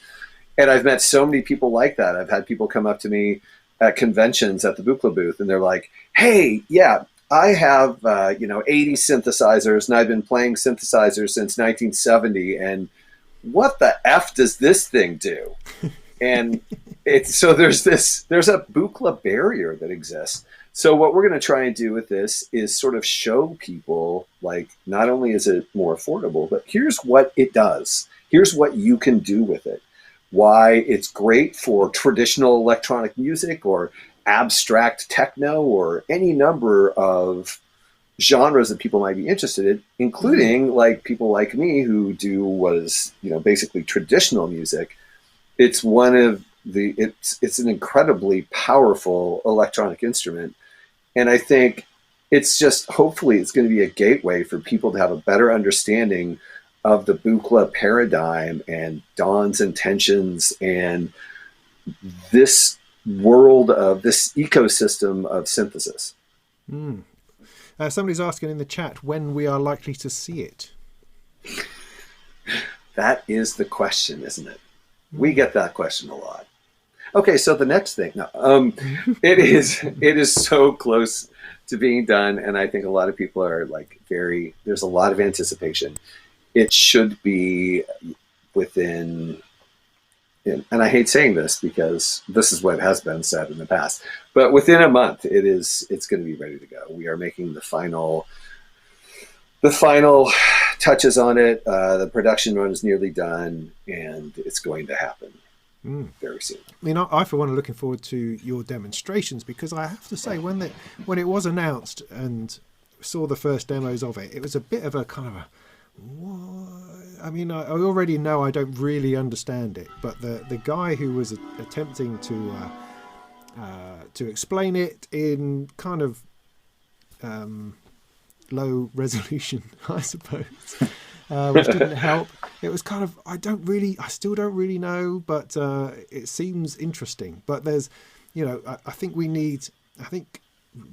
And I've met so many people like that. I've had people come up to me at conventions at the Buchla booth, and they're like, hey, yeah, I have, 80 synthesizers, and I've been playing synthesizers since 1970. And what the F does this thing do? And so there's a Buchla barrier that exists. So what we're going to try and do with this is sort of show people, like, not only is it more affordable, but here's what it does. Here's what you can do with it. Why it's great for traditional electronic music or abstract techno or any number of genres that people might be interested in, including like people like me who do what is, basically traditional music. It's it's an incredibly powerful electronic instrument. And I think hopefully it's going to be a gateway for people to have a better understanding of the Buchla paradigm and Don's intentions and this world of this ecosystem of synthesis. Somebody's asking in the chat when we are likely to see it. That is the question, isn't it? We get that question a lot. Okay, so the next thing, it is so close to being done, and I think a lot of people are like there's a lot of anticipation. It should be within, and I hate saying this because this is what has been said in the past, but within a month, it's going to be ready to go. We are making the final touches on it. The production run is nearly done, and it's going to happen very soon. I mean, I for one are looking forward to your demonstrations, because I have to say when it was announced and saw the first demos of it, it was a bit of a kind of a, what? I mean, I already know I don't really understand it, but the guy who was attempting to explain it in kind of low resolution, I suppose, which didn't help. It was kind of, I still don't really know, but it seems interesting. But there's, I think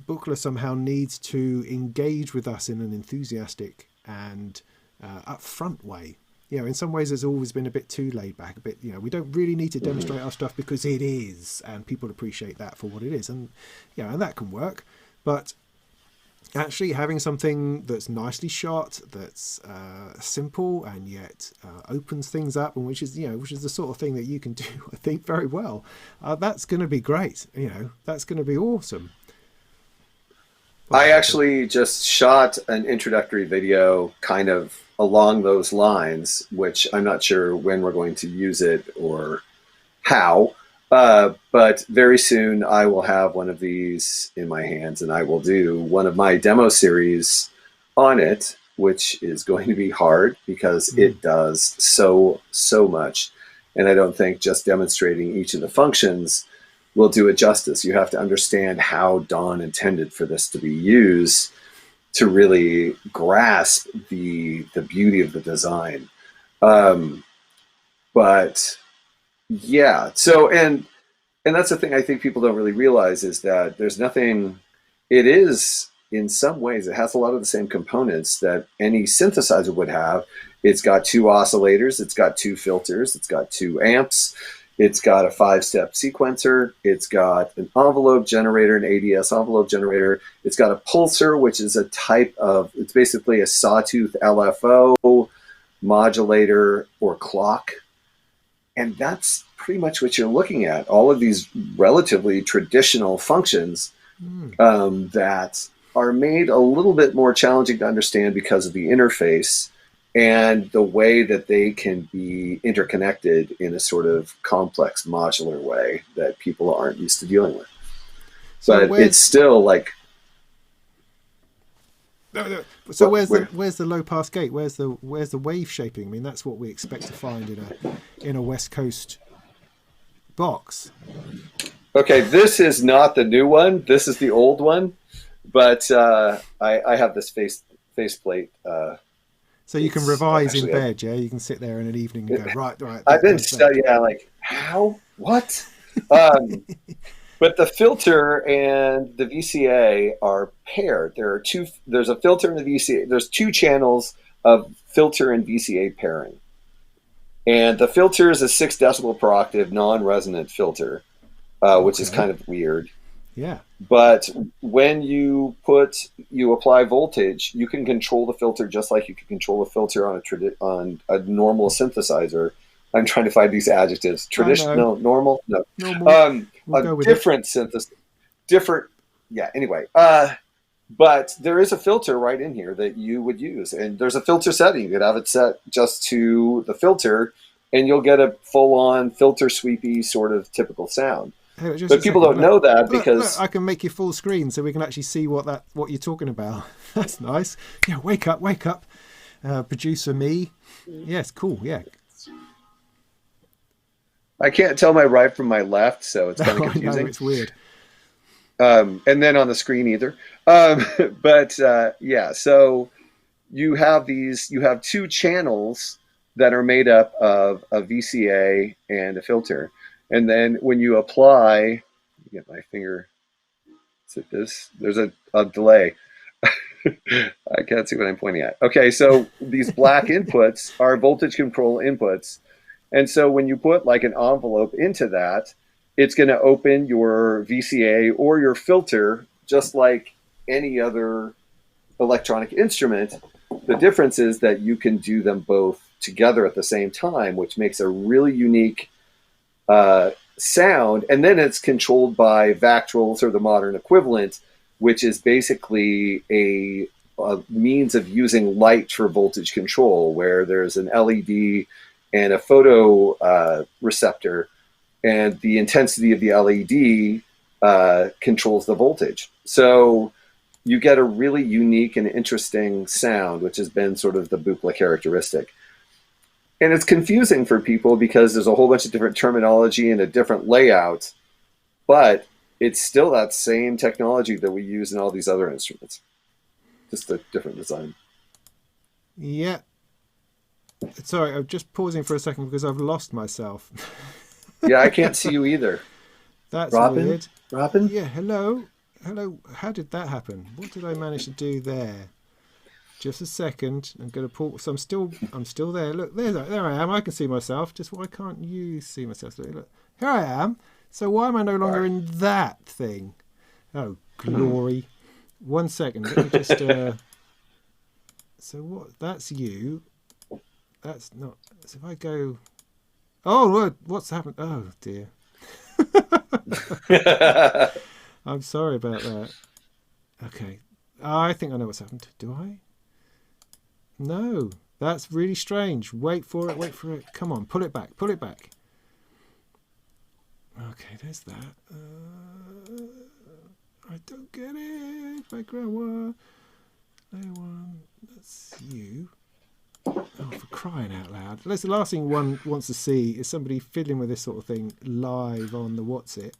Buchla somehow needs to engage with us in an enthusiastic and upfront way. In some ways it's always been a bit too laid back, a bit, we don't really need to demonstrate our stuff because it is, and people appreciate that for what it is. And, and that can work. But actually having something that's nicely shot, that's simple and yet opens things up, and which is the sort of thing that you can do, I think, very well. That's going to be great. That's going to be awesome. I actually just shot an introductory video kind of along those lines, which I'm not sure when we're going to use it or how, but very soon I will have one of these in my hands, and I will do one of my demo series on it, which is going to be hard because it does so much. And I don't think just demonstrating each of the functions will do it justice. You have to understand how Don intended for this to be used to really grasp the beauty of the design. But yeah, so, and that's the thing I think people don't really realize, is that there's nothing, it is, in some ways, it has a lot of the same components that any synthesizer would have. It's got 2 oscillators, it's got 2 filters, it's got 2 amps, it's got a 5-step sequencer, it's got an envelope generator, an ADS envelope generator, it's got a pulsar, which is a type of, it's basically a sawtooth LFO modulator or clock. And that's pretty much what you're looking at. All of these relatively traditional functions that are made a little bit more challenging to understand because of the interface and the way that they can be interconnected in a sort of complex modular way that people aren't used to dealing with. So but it's still like... So where's the low pass gate? Where's the wave shaping? I mean, that's what we expect to find in a West Coast box. Okay, this is not the new one. This is the old one, but I have this faceplate. So you can revise in bed, yeah? You can sit there in an evening and go, right. I've been like, how? What? But the filter and the VCA are paired. There's a filter and a VCA. There's 2 channels of filter and VCA pairing. And the filter is a 6 decibel per octave non-resonant filter, which is kind of weird. Yeah. But when you apply voltage, you can control the filter just like you can control the filter on a normal synthesizer. I'm trying to find these adjectives. Traditional, normal, no. We'll different synthesis, different. Yeah. Anyway, but there is a filter right in here that you would use, and there's a filter setting. You could have it set just to the filter, and you'll get a full-on filter sweepy sort of typical sound. Hey, but people don't know that because I can make you full screen so we can actually see what you're talking about. That's nice. Yeah, wake up, producer me. Yes, cool. Yeah. I can't tell my right from my left, so it's kind of confusing. No, it's weird. And then on the screen either. But yeah, so you have 2 channels that are made up of a VCA and a filter. And then when you apply, get my finger, is it this? There's a delay. I can't see what I'm pointing at. Okay, so these black inputs are voltage control inputs. And so when you put like an envelope into that, it's going to open your VCA or your filter just like any other electronic instrument. The difference is that you can do them both together at the same time, which makes a really unique sound. And then it's controlled by Vactrals, or the modern equivalent, which is basically a means of using light for voltage control, where there's an LED and a photo receptor, and the intensity of the LED controls the voltage. So you get a really unique and interesting sound, which has been sort of the Buchla characteristic. And it's confusing for people because there's a whole bunch of different terminology and a different layout, but it's still that same technology that we use in all these other instruments. just a different design. Yeah. Sorry, I'm just pausing for a second because I've lost myself. Yeah, I can't see you either. That's Robin? weird. Robin? Yeah, hello. Hello. How did that happen? What did I manage to do there? Just a second. I'm going to pull. So I'm still there. Look, there I am. I can see myself. Just why can't you see myself? Look, here I am. So why am I no longer in that thing? Oh, glory. 1 second. Let me just. So what? That's you. That's not. So if I go. Oh, what's happened? Oh dear. I'm sorry about that. Okay. I think I know what's happened. Do I? No. That's really strange. Wait for it. Wait for it. Come on. Pull it back. Pull it back. Okay, there's that. I don't get it. Background one. Layer one. That's you. Oh, for crying out loud. That's the last thing one wants to see is somebody fiddling with this sort of thing live on the What's It.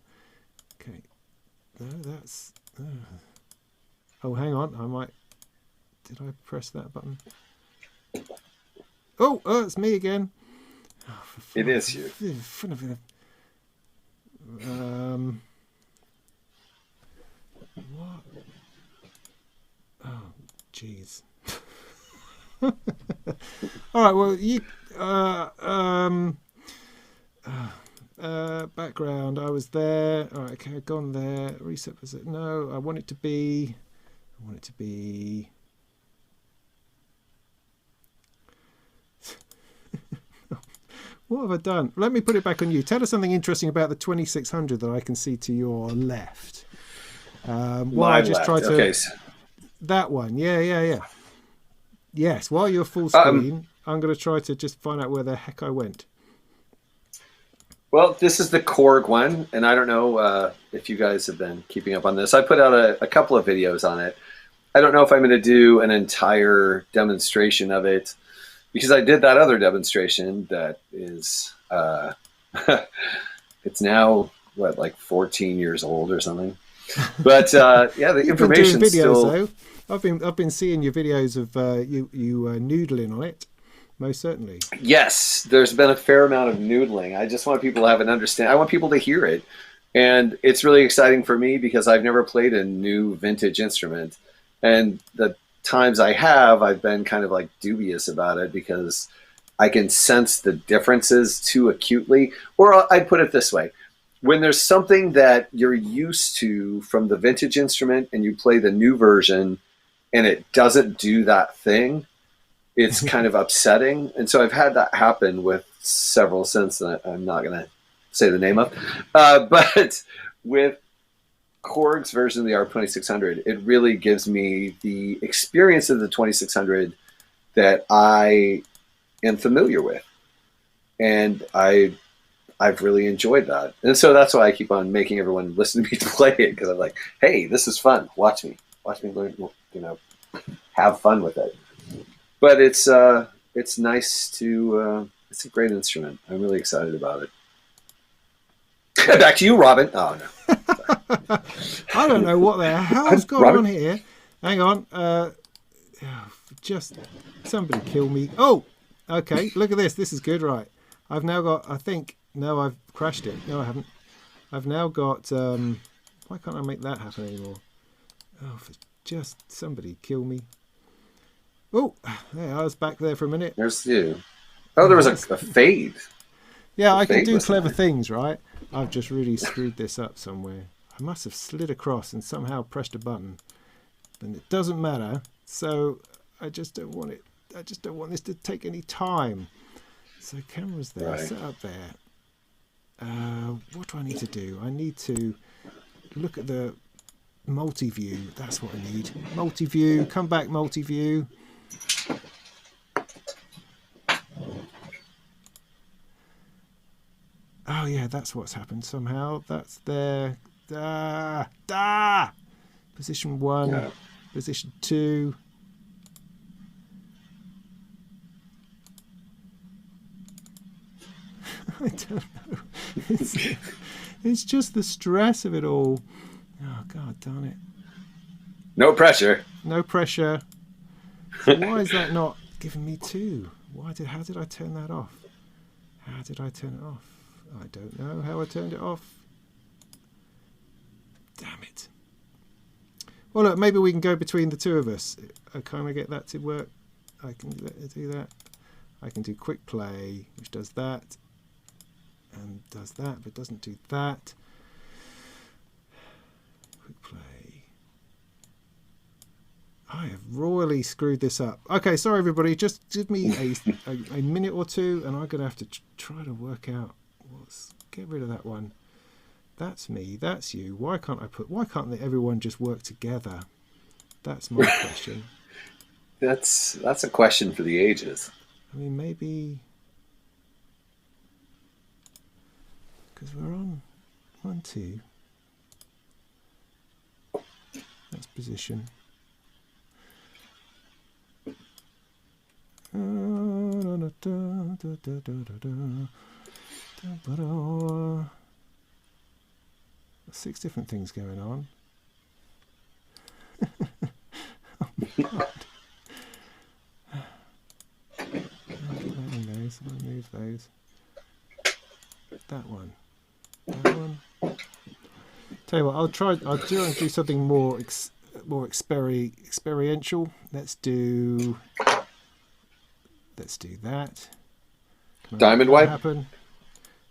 Okay. No, that's... Oh, hang on. I might... Did I press that button? Oh, it's me again. Oh, it is you. What? Oh, jeez. All right. Well, you. Background. I was there. All right. Okay. I've gone there. Reset. Was it? No. I want it to be. What have I done? Let me put it back on you. Tell us something interesting about the 2600 that I can see to your left. While I just try to... Okay. That one. Yeah. Yes, while you're full screen, I'm going to try to just find out where the heck I went. Well, this is the Korg one, and I don't know if you guys have been keeping up on this. I put out a couple of videos on it. I don't know if I'm going to do an entire demonstration of it, because I did that other demonstration that is, it's now, what, like 14 years old or something. But yeah, the information still... Though. I've been seeing your videos of you noodling on it, most certainly. Yes, there's been a fair amount of noodling. I just want people to have an understanding. I want people to hear it. And it's really exciting for me because I've never played a new vintage instrument. And the times I have, I've been kind of like dubious about it because I can sense the differences too acutely. Or I'd put it this way. When there's something that you're used to from the vintage instrument and you play the new version and it doesn't do that thing, it's kind of upsetting. And so I've had that happen with several synths that I'm not going to say the name of. But with Korg's version of the R2600, it really gives me the experience of the 2600 that I am familiar with. And I've really enjoyed that. And so that's why I keep on making everyone listen to me play it, because I'm like, hey, this is fun. Watch me learn, have fun with it. But it's nice to, it's a great instrument. I'm really excited about it. Back to you, Robin. Oh, no. I don't know what the hell's going on here. Hang on. Just somebody kill me. Oh, okay. Look at this. This is good, right? I've now got, I think, no, I've crashed it. No, I haven't. I've now got, why can't I make that happen anymore? Oh, just somebody kill me. Oh, yeah, I was back there for a minute. There's you. Oh, there was a fade. Yeah, I can do clever things, right? I've just really screwed this up somewhere. I must have slid across and somehow pressed a button. And it doesn't matter. So I just don't want it. I just don't want this to take any time. So camera's there, right. Set up there. What do I need to do? I need to look at the multi-view. That's what I need. Multi-view, come back multi-view. Oh yeah, that's what's happened somehow. That's there. Position 1, yeah. Position 2. I don't know. It's just the stress of it all. Oh, God darn it. No pressure. No pressure. So why is that not giving me 2? How did I turn that off? How did I turn it off? I don't know how I turned it off. Damn it. Well, look, maybe we can go between the two of us. Can I get that to work? I can do that. I can do quick play, which does that. And does that, but doesn't do that. Quick play. I have royally screwed this up. Okay, sorry everybody. Just give me a minute or two, and I'm going to have to try to work out get rid of that one. That's me. That's you. Why can't everyone just work together? That's my question. That's a question for the ages. I mean, maybe because we're on 1, 2. That's position. Six different things going on. Oh my God. I'll move those. That one. Tell you what, I'll try and do something more experiential. Let's do that. Diamond wipe. Happen?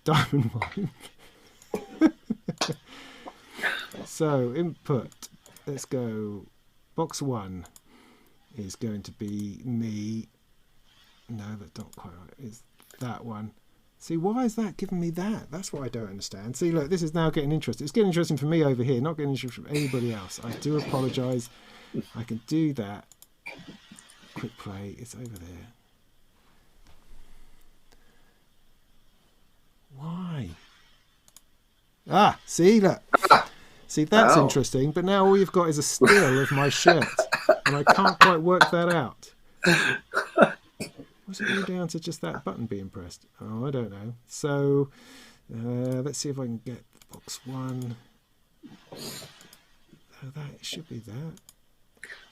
Diamond wipe. So input. Let's go. Box 1 is going to be me. No, that's not quite right. It's that one. See, why is that giving me that? That's what I don't understand. See, look, this is now getting interesting. It's getting interesting for me over here, not getting interesting from anybody else. I do apologise. I can do that. Quick play. It's over there. Why? Ah, see, look. See, that's interesting. But now all you've got is a still of my shirt. And I can't quite work that out. Was it all down to just that button being pressed? Oh, I don't know. So let's see if I can get box 1. That it should be that.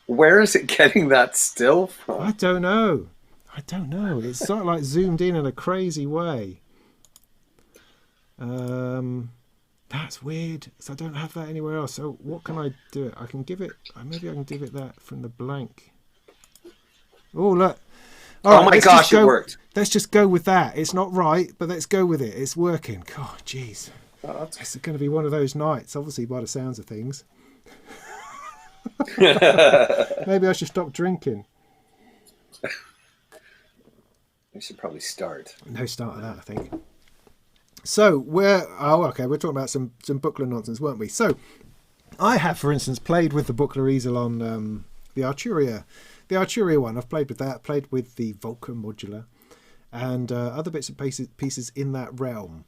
Where is it getting that still from? I don't know. It's sort of like zoomed in a crazy way. That's weird. So I don't have that anywhere else. So what can I do? I can give it. Maybe I can give it that from the blank. Oh look. All right, my gosh, it worked. Let's just go with that. It's not right, but let's go with it. It's working. God, jeez. It's going to be one of those nights, obviously, by the sounds of things. Maybe I should stop drinking. I should probably start. No start of that, I think. So, we're talking about some Buchla nonsense, weren't we? So, I have, for instance, played with the Buchla easel on the Arturia. The Arturia one, I've played with that, played with the Vulcan modular and other bits and pieces in that realm.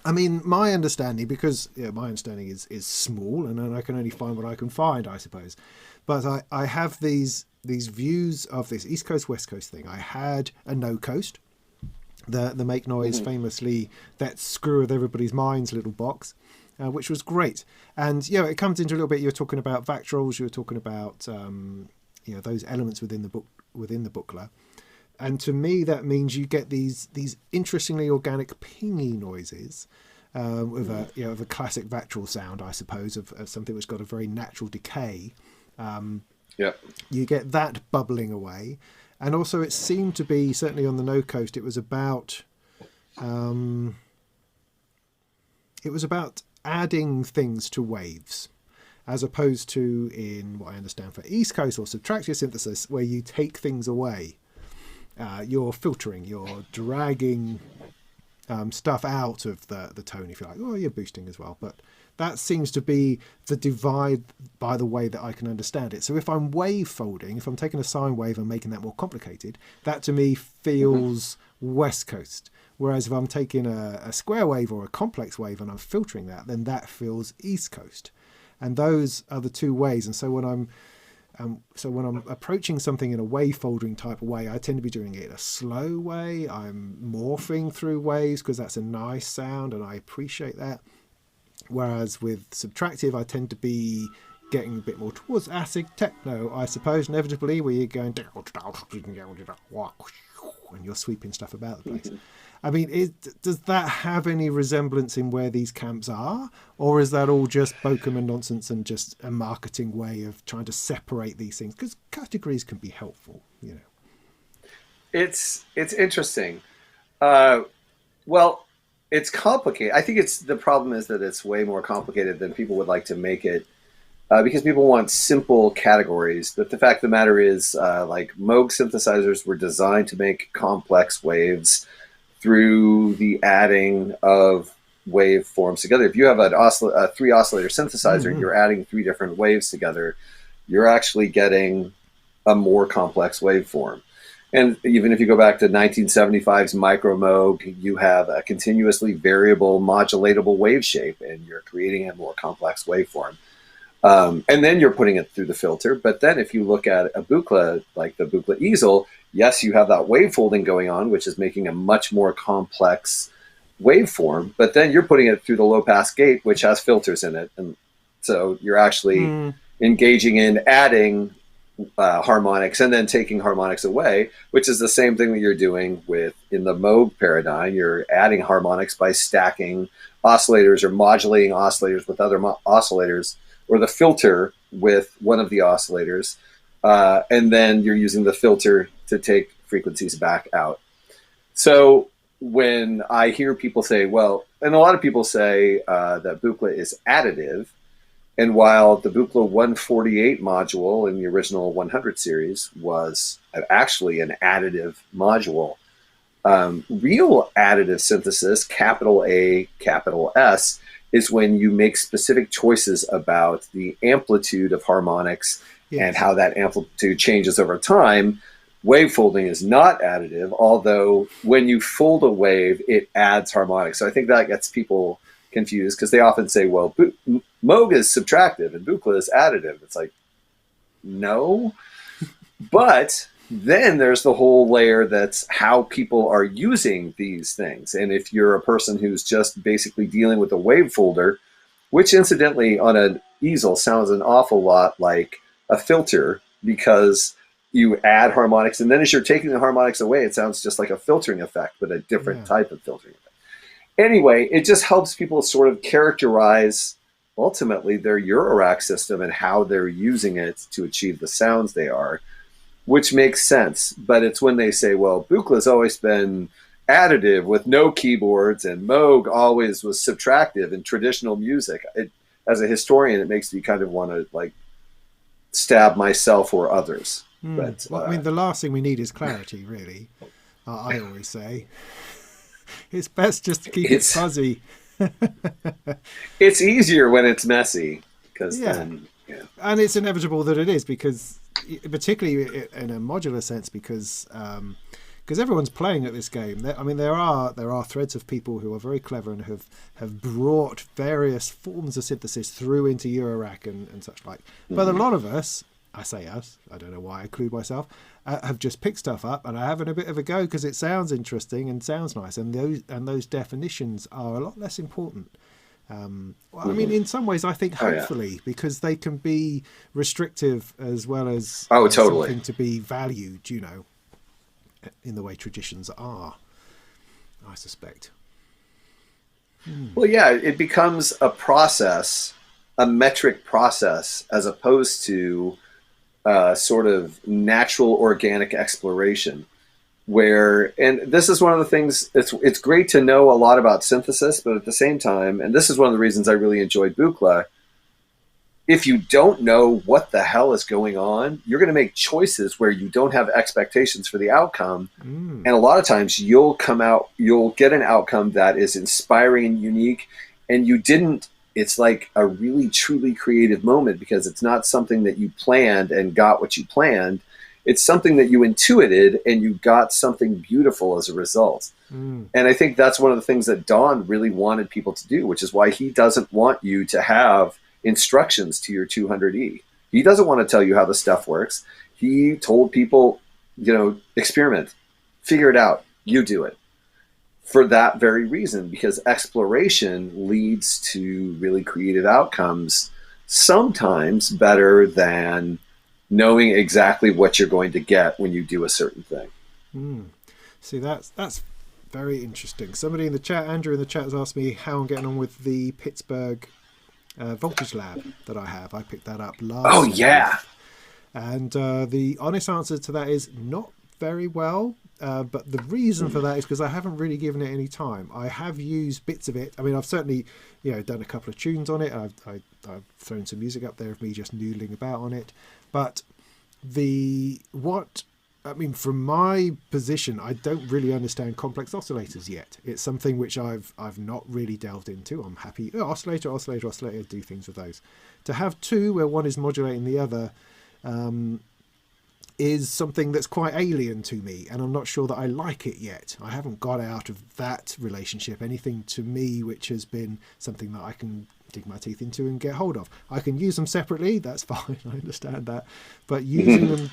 I mean, my understanding, because my understanding is small and I can only find what I can find, I suppose. But I have these views of this East Coast, West Coast thing. I had a No Coast, the Make Noise, famously, that screw with everybody's minds little box, which was great. And, it comes into a little bit, you're talking about Vactrols, you're talking about... those elements within the Buchla, and to me that means you get these interestingly organic pingy noises with a classic Vactrol sound, I suppose, of something which got a very natural decay. You get that bubbling away, and also it seemed to be, certainly on the No Coast, it was about adding things to waves, as opposed to in what I understand for East Coast or subtractive synthesis, where you take things away. You're filtering, you're dragging stuff out of the tone, if you like. You're boosting as well. But that seems to be the divide by the way that I can understand it. So if I'm wave folding, if I'm taking a sine wave and making that more complicated, that to me feels West Coast. Whereas if I'm taking a square wave or a complex wave and I'm filtering that, then that feels East Coast. And those are the two ways. And so when I'm approaching something in a wave folding type of way, I tend to be doing it in a slow way. I'm morphing through waves because that's a nice sound and I appreciate that. Whereas with subtractive, I tend to be getting a bit more towards acid techno, I suppose, inevitably, where you're going and you're sweeping stuff about the place. I mean, does that have any resemblance in where these camps are, or is that all just bokum and nonsense and just a marketing way of trying to separate these things? Because categories can be helpful, you know. It's interesting. Well, it's complicated. I think the problem is that it's way more complicated than people would like to make it, because people want simple categories. But the fact of the matter is, like Moog synthesizers were designed to make complex waves through the adding of waveforms together. If you have a 3 oscillator synthesizer and you're adding 3 different waves together, you're actually getting a more complex waveform. And even if you go back to 1975's Micro Moog, you have a continuously variable modulatable wave shape, and you're creating a more complex waveform. And then you're putting it through the filter. But then if you look at a Buchla, like the Buchla easel, yes, you have that wave folding going on, which is making a much more complex waveform. But then you're putting it through the low-pass gate, which has filters in it. And so you're actually engaging in adding harmonics and then taking harmonics away, which is the same thing that you're doing in the Moog paradigm. You're adding harmonics by stacking oscillators or modulating oscillators with other oscillators, or the filter with one of the oscillators, and then you're using the filter to take frequencies back out. So when I hear people say, well, and a lot of people say that Buchla is additive, and while the Buchla 148 module in the original 100 series was actually an additive module, real additive synthesis, capital A, capital S, is when you make specific choices about the amplitude of harmonics and how that amplitude changes over time. Wave folding is not additive, although when you fold a wave, it adds harmonics. So I think that gets people confused, because they often say, well, Moog is subtractive and Buchla is additive. It's like, no. But then there's the whole layer that's how people are using these things. And if you're a person who's just basically dealing with a wave folder, which incidentally on an easel sounds an awful lot like a filter, because you add harmonics, and then as you're taking the harmonics away, it sounds just like a filtering effect, but a different type of filtering effect. Anyway, it just helps people sort of characterize ultimately their Eurorack system and how they're using it to achieve the sounds they are, which makes sense. But it's when they say, well, Buchla's always been additive with no keyboards, and Moog always was subtractive in traditional music. As a historian, it makes me kind of want to like stab myself or others. But, well, I mean, the last thing we need is clarity, really. I always say. It's best just to keep it fuzzy. It's easier when it's messy, because then, and it's inevitable that it is, because particularly in a modular sense, because everyone's playing at this game. I mean, there are threads of people who are very clever and have brought various forms of synthesis through into Eurorack and such like. But a lot of us, I say us, I don't know why I include myself, have just picked stuff up and are having a bit of a go because it sounds interesting and sounds nice, and those definitions are a lot less important. I mean, in some ways, I think hopefully, because they can be restrictive as well as totally something to be valued, you know, in the way traditions are, I suspect. Well, yeah, it becomes a process, a metric process, as opposed to sort of natural organic exploration, and this is one of the things, it's great to know a lot about synthesis, but at the same time, and this is one of the reasons I really enjoyed Buchla, if you don't know what the hell is going on, you're going to make choices where you don't have expectations for the outcome. And a lot of times you'll get an outcome that is inspiring and unique, and it's like a really truly creative moment, because it's not something that you planned and got what you planned. It's something that you intuited and you got something beautiful as a result. And I think that's one of the things that Don really wanted people to do, which is why he doesn't want you to have instructions to your 200E. He doesn't want to tell you how the stuff works. He told people, experiment, figure it out, you do it. For that very reason, because exploration leads to really creative outcomes sometimes better than knowing exactly what you're going to get when you do a certain thing. See, that's very interesting. Somebody in the chat, Andrew in the chat, has asked me how I'm getting on with the Pittsburgh voltage lab that I have. I picked that up last. Oh yeah. month. And the honest answer to that is not very well. But the reason for that is because I haven't really given it any time. I have used bits of it. I mean, I've certainly, done a couple of tunes on it. I've thrown some music up there of me just noodling about on it. But from my position, I don't really understand complex oscillators yet. It's something which I've not really delved into. I'm happy, oscillator, do things with those. To have two where one is modulating the other is something that's quite alien to me, and I'm not sure that I like it yet. I haven't got out of that relationship anything to me which has been something that I can dig my teeth into and get hold of. I can use them separately, that's fine, I understand that, but using them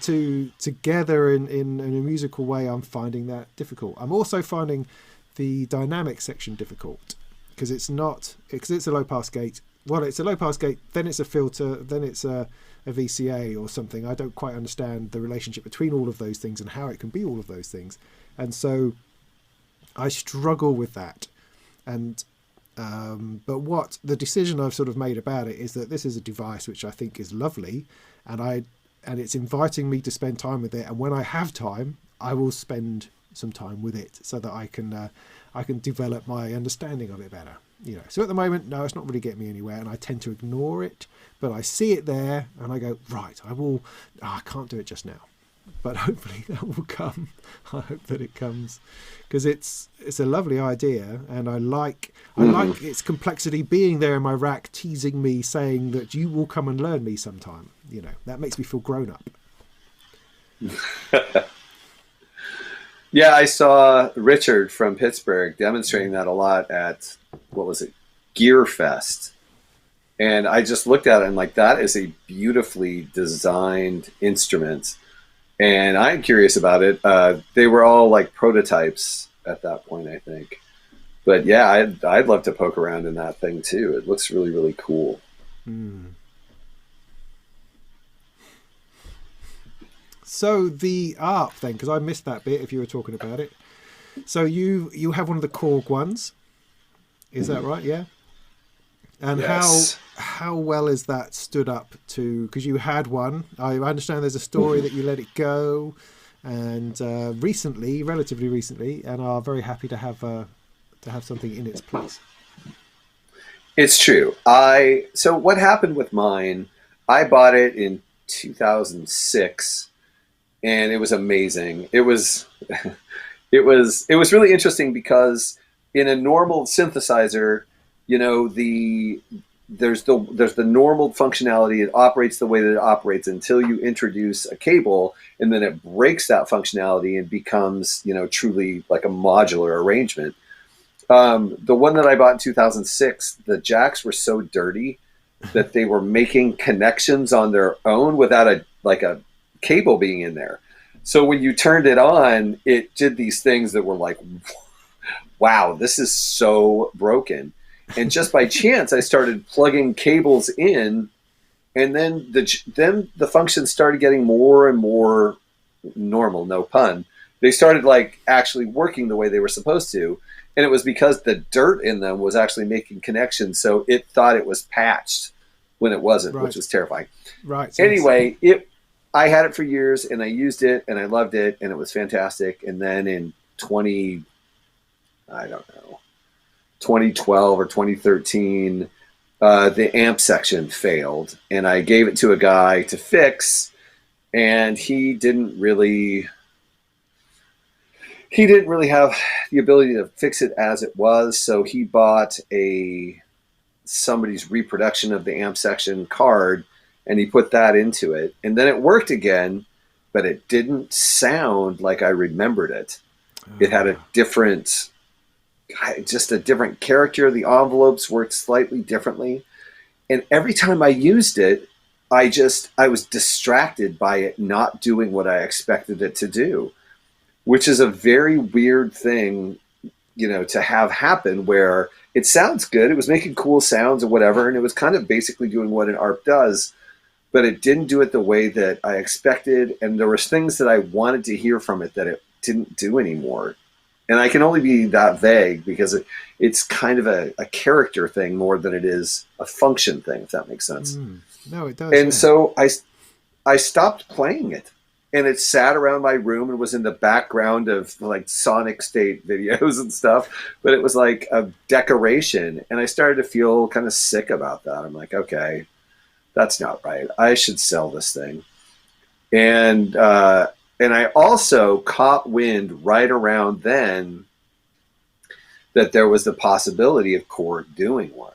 together in a musical way, I'm finding that difficult. I'm also finding the dynamic section difficult because it's a low pass gate. Well, it's a low pass gate, then it's a filter, then it's a VCA or something. I don't quite understand the relationship between all of those things and how it can be all of those things, and so I struggle with that. And but what the decision I've sort of made about it is that this is a device which I think is lovely, and it's inviting me to spend time with it, and when I have time I will spend some time with it so that I can develop my understanding of it better. So at the moment, no, it's not really getting me anywhere, and I tend to ignore it, but I see it there and I go, right, I can't do it just now, but hopefully that will come. I hope that it comes, because it's a lovely idea, and I like its complexity being there in my rack, teasing me, saying that you will come and learn me sometime. That makes me feel grown up. Yeah, I saw Richard from Pittsburgh demonstrating that a lot at, what was it, Gear Fest. And I just looked at it and that is a beautifully designed instrument. And I'm curious about it. They were all prototypes at that point, I think. But yeah, I'd love to poke around in that thing too. It looks really, really cool. So the ARP then, because I missed that bit if you were talking about it. So you have one of the Korg ones, is that right? Yeah. And yes. how well is that stood up to? Because you had one. I understand there's a story that you let it go, and relatively recently, and are very happy to have something in its place. It's true. So what happened with mine? I bought it in 2006. And it was amazing. It was really interesting because in a normal synthesizer, there's the normal functionality. It operates the way that it operates until you introduce a cable, and then it breaks that functionality and becomes, truly like a modular arrangement. The one that I bought in 2006, the jacks were so dirty that they were making connections on their own without a cable being in there. So when you turned it on, it did these things that were like, wow, this is so broken. And just by chance, I started plugging cables in, and then the functions started getting more and more normal, no pun. They started actually working the way they were supposed to. And it was because the dirt in them was actually making connections. So it thought it was patched when it wasn't, which was terrifying. Right. Anyway, I had it for years, and I used it, and I loved it, and it was fantastic. And then in 2012 or 2013, the amp section failed, and I gave it to a guy to fix, and he didn't really have the ability to fix it as it was. So he bought somebody's reproduction of the amp section card, and he put that into it, and then it worked again, but it didn't sound like I remembered it. It had a different character. The envelopes worked slightly differently. And every time I used it, I was distracted by it not doing what I expected it to do, which is a very weird thing to have happen where it sounds good. It was making cool sounds or whatever. And it was kind of basically doing what an ARP does, but it didn't do it the way that I expected. And there was things that I wanted to hear from it that it didn't do anymore. And I can only be that vague because it's kind of a character thing more than it is a function thing, if that makes sense. No, it does. And so I stopped playing it. And it sat around my room and was in the background of like Sonic State videos and stuff. But it was like a decoration. And I started to feel kind of sick about that. I'm like, okay, that's not right. I should sell this thing. And I also caught wind right around then that there was the possibility of Korg doing one.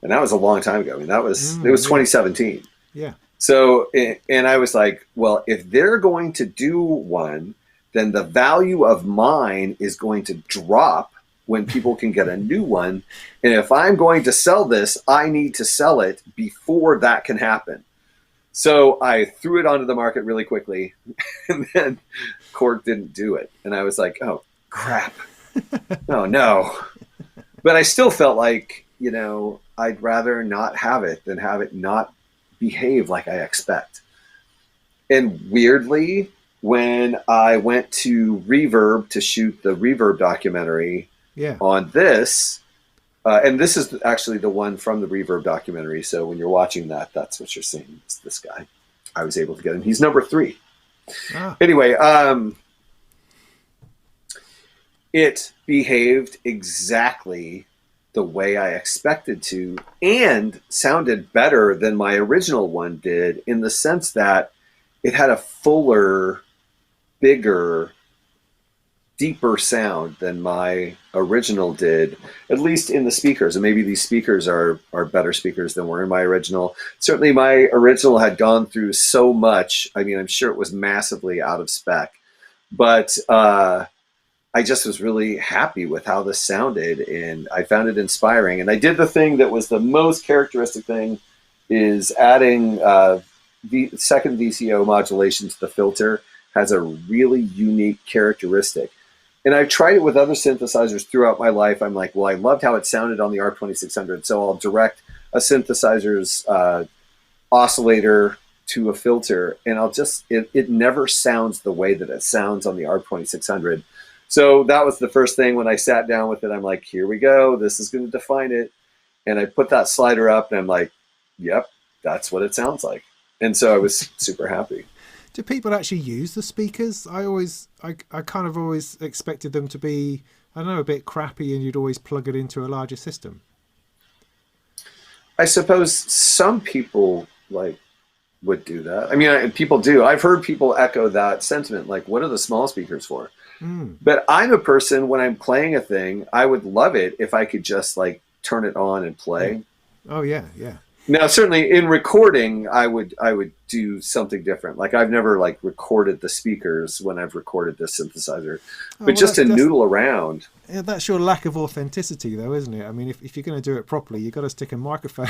And that was a long time ago. I mean, it was 2017. Yeah. So, and I was like, well, if they're going to do one, then the value of mine is going to drop when people can get a new one. And if I'm going to sell this, I need to sell it before that can happen. So I threw it onto the market really quickly, and then Korg didn't do it. And I was like, oh, crap. Oh, no. But I still felt like, I'd rather not have it than have it not behave like I expect. And weirdly, when I went to Reverb to shoot the Reverb documentary on this, and this is actually the one from the Reverb documentary. So when you're watching that, that's what you're seeing. It's this guy. I was able to get him. He's number 3. Anyway, it behaved exactly the way I expected to and sounded better than my original one did, in the sense that it had a fuller, bigger, deeper sound than my original did, at least in the speakers. And maybe these speakers are better speakers than were in my original. Certainly my original had gone through so much. I mean, I'm sure it was massively out of spec, but I just was really happy with how this sounded, and I found it inspiring. And I did the thing that was the most characteristic thing, is adding the second VCO modulation to the filter. Has a really unique characteristic. And I've tried it with other synthesizers throughout my life. I'm like, well, I loved how it sounded on the R2600, so I'll direct a synthesizer's oscillator to a filter, and it never sounds the way that it sounds on the R2600. So that was the first thing when I sat down with it. I'm like, here we go. This is going to define it. And I put that slider up, and I'm like, yep, that's what it sounds like. And so I was super happy. Do people actually use the speakers? I kind of always expected them to be, I don't know, a bit crappy, and you'd always plug it into a larger system. I suppose some people would do that. I mean, people do. I've heard people echo that sentiment. Like, what are the small speakers for? But I'm a person, when I'm playing a thing, I would love it if I could just turn it on and play. Oh yeah. Now, certainly in recording, I would do something different. Like, I've never recorded the speakers when I've recorded this synthesizer, but just to noodle around. Yeah, that's your lack of authenticity, though, isn't it? I mean, if you're going to do it properly, you've got to stick a microphone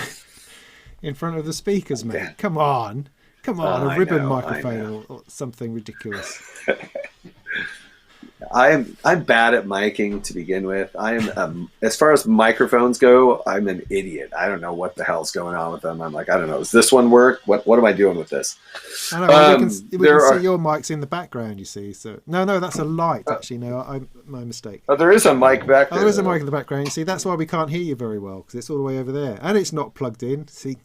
in front of the speakers, mate. Yeah. Come on, a ribbon microphone or something ridiculous. I'm bad at miking to begin with. I am, as far as microphones go, I'm an idiot. I don't know what the hell's going on with them. I'm like, I don't know. Does this one work? What am I doing with this? I know. We can see your mics in the background, you see. So no, that's a light. Actually, no, my mistake. Oh, there is a mic back there. Oh, there is a mic in the background. You see, that's why we can't hear you very well, because it's all the way over there, and it's not plugged in. See,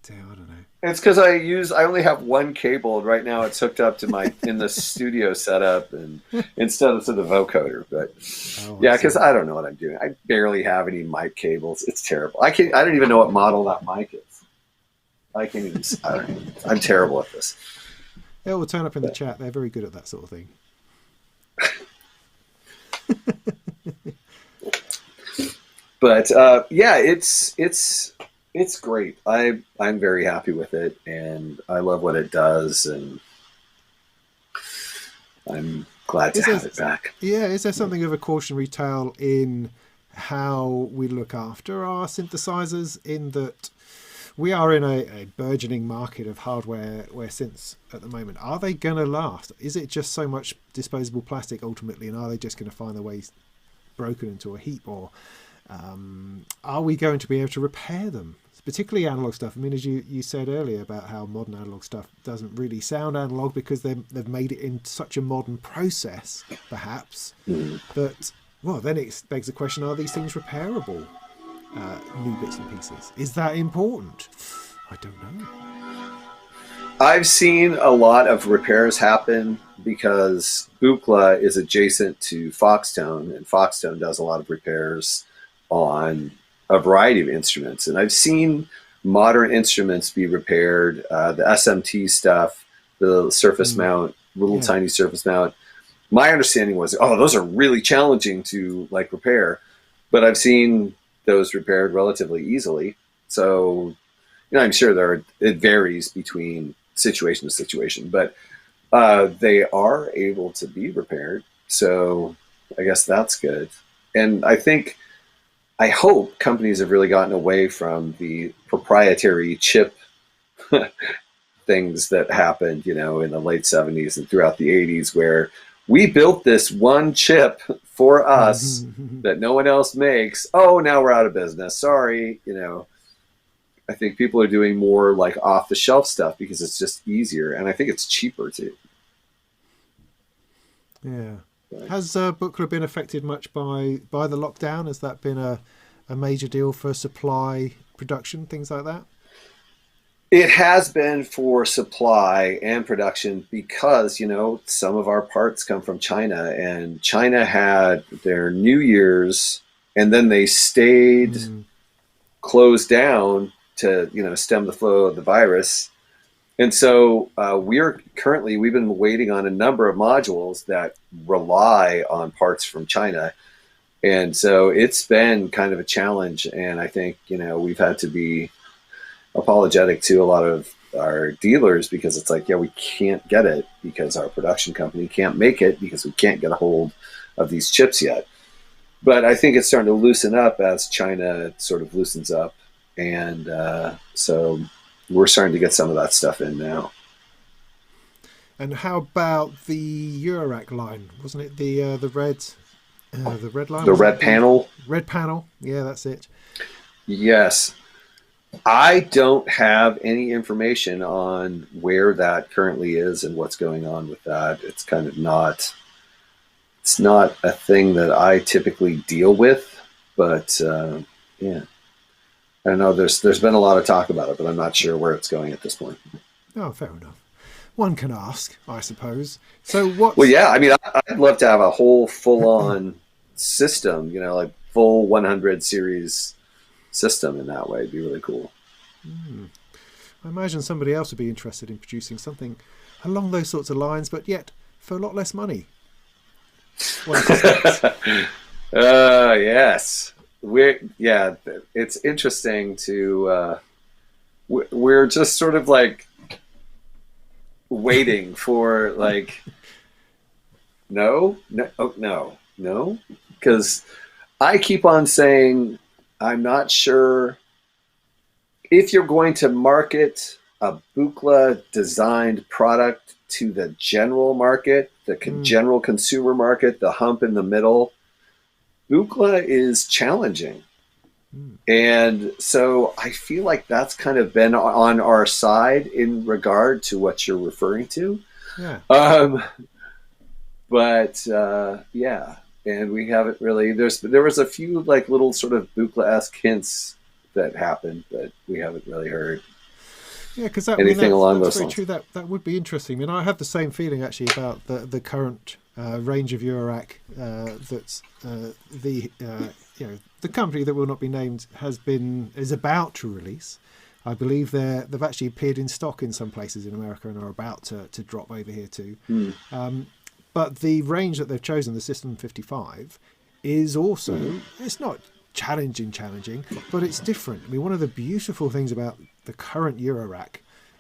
dear, I don't know. It's because I only have one cable, and right now it's hooked up to my in the studio setup, and instead of to the vocoder. But because I don't know what I'm doing. I barely have any mic cables. It's terrible. I don't even know what model that mic is. I can't even. I'm terrible at this. It will turn up in the chat. They're very good at that sort of thing. But it's great. I'm very happy with it, and I love what it does, and I'm glad to have it back. Yeah, is there something of a cautionary tale in how we look after our synthesizers, in that we are in a burgeoning market of hardware synths at the moment? Are they going to last? Is it just so much disposable plastic ultimately, and are they just going to find their ways broken into a heap, or are we going to be able to repair them? Particularly analog stuff. I mean, as you said earlier about how modern analog stuff doesn't really sound analog because they've made it in such a modern process, perhaps. But, well, then it begs the question, are these things repairable? New bits and pieces. Is that important? I don't know. I've seen a lot of repairs happen because Buchla is adjacent to Foxtone, and Foxtone does a lot of repairs on a variety of instruments. And I've seen modern instruments be repaired, the SMT stuff, the surface mount, little tiny surface mount. My understanding was, those are really challenging to like repair, but I've seen those repaired relatively easily. So, I'm sure it varies between situation to situation, but they are able to be repaired. So I guess that's good. And I hope companies have really gotten away from the proprietary chip things that happened, in the late 70s and throughout the 80s, where we built this one chip for us that no one else makes. Oh, now we're out of business. Sorry. I think people are doing more like off the shelf stuff because it's just easier. And I think it's cheaper too. Yeah. Has Buchla been affected much by the lockdown? Has that been a major deal for supply, production, things like that? It has been for supply and production because, some of our parts come from China, and China had their New Year's and then they stayed closed down to, stem the flow of the virus. And so we've been waiting on a number of modules that rely on parts from China. And so it's been kind of a challenge. And I think, we've had to be apologetic to a lot of our dealers because it's like, we can't get it because our production company can't make it because we can't get a hold of these chips yet. But I think it's starting to loosen up as China sort of loosens up. And so we're starting to get some of that stuff in now. And how about the Eurorack line? Wasn't it the red line? The red panel? Red panel. Yeah, that's it. Yes. I don't have any information on where that currently is and what's going on with that. It's kind of it's not a thing that I typically deal with, but yeah. I don't know. There's been a lot of talk about it, but I'm not sure where it's going at this point. Oh, fair enough. One can ask, I suppose. So what? Well, yeah. I mean, I'd love to have a whole full-on system, like full 100 series system in that way. It'd be really cool. I imagine somebody else would be interested in producing something along those sorts of lines, but yet for a lot less money. Yes. It's interesting to we're just sort of like waiting for like no, because I keep on saying I'm not sure if you're going to market a Buchla designed product to the general market, the general consumer market, the hump in the middle. Buchla is challenging. And so I feel like that's kind of been on our side in regard to what you're referring to. Yeah. And we haven't really, there was a few like little sort of Buchla-esque hints that happened, but we haven't really heard. Yeah, because along that's those very lines. true. That would be interesting. I mean, I have the same feeling actually about the current range of Eurorack that's the company that will not be named is about to release. I believe they've actually appeared in stock in some places in America and are about to drop over here too. But the range that they've chosen, the System 55, is also it's not challenging, but it's different. I mean, one of the beautiful things about the current Eurorack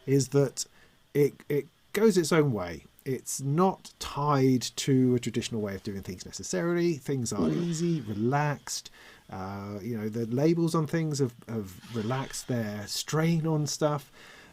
is that it goes its own way. It's not tied to a traditional way of doing things necessarily. Things are easy, relaxed. The labels on things have relaxed their strain on stuff.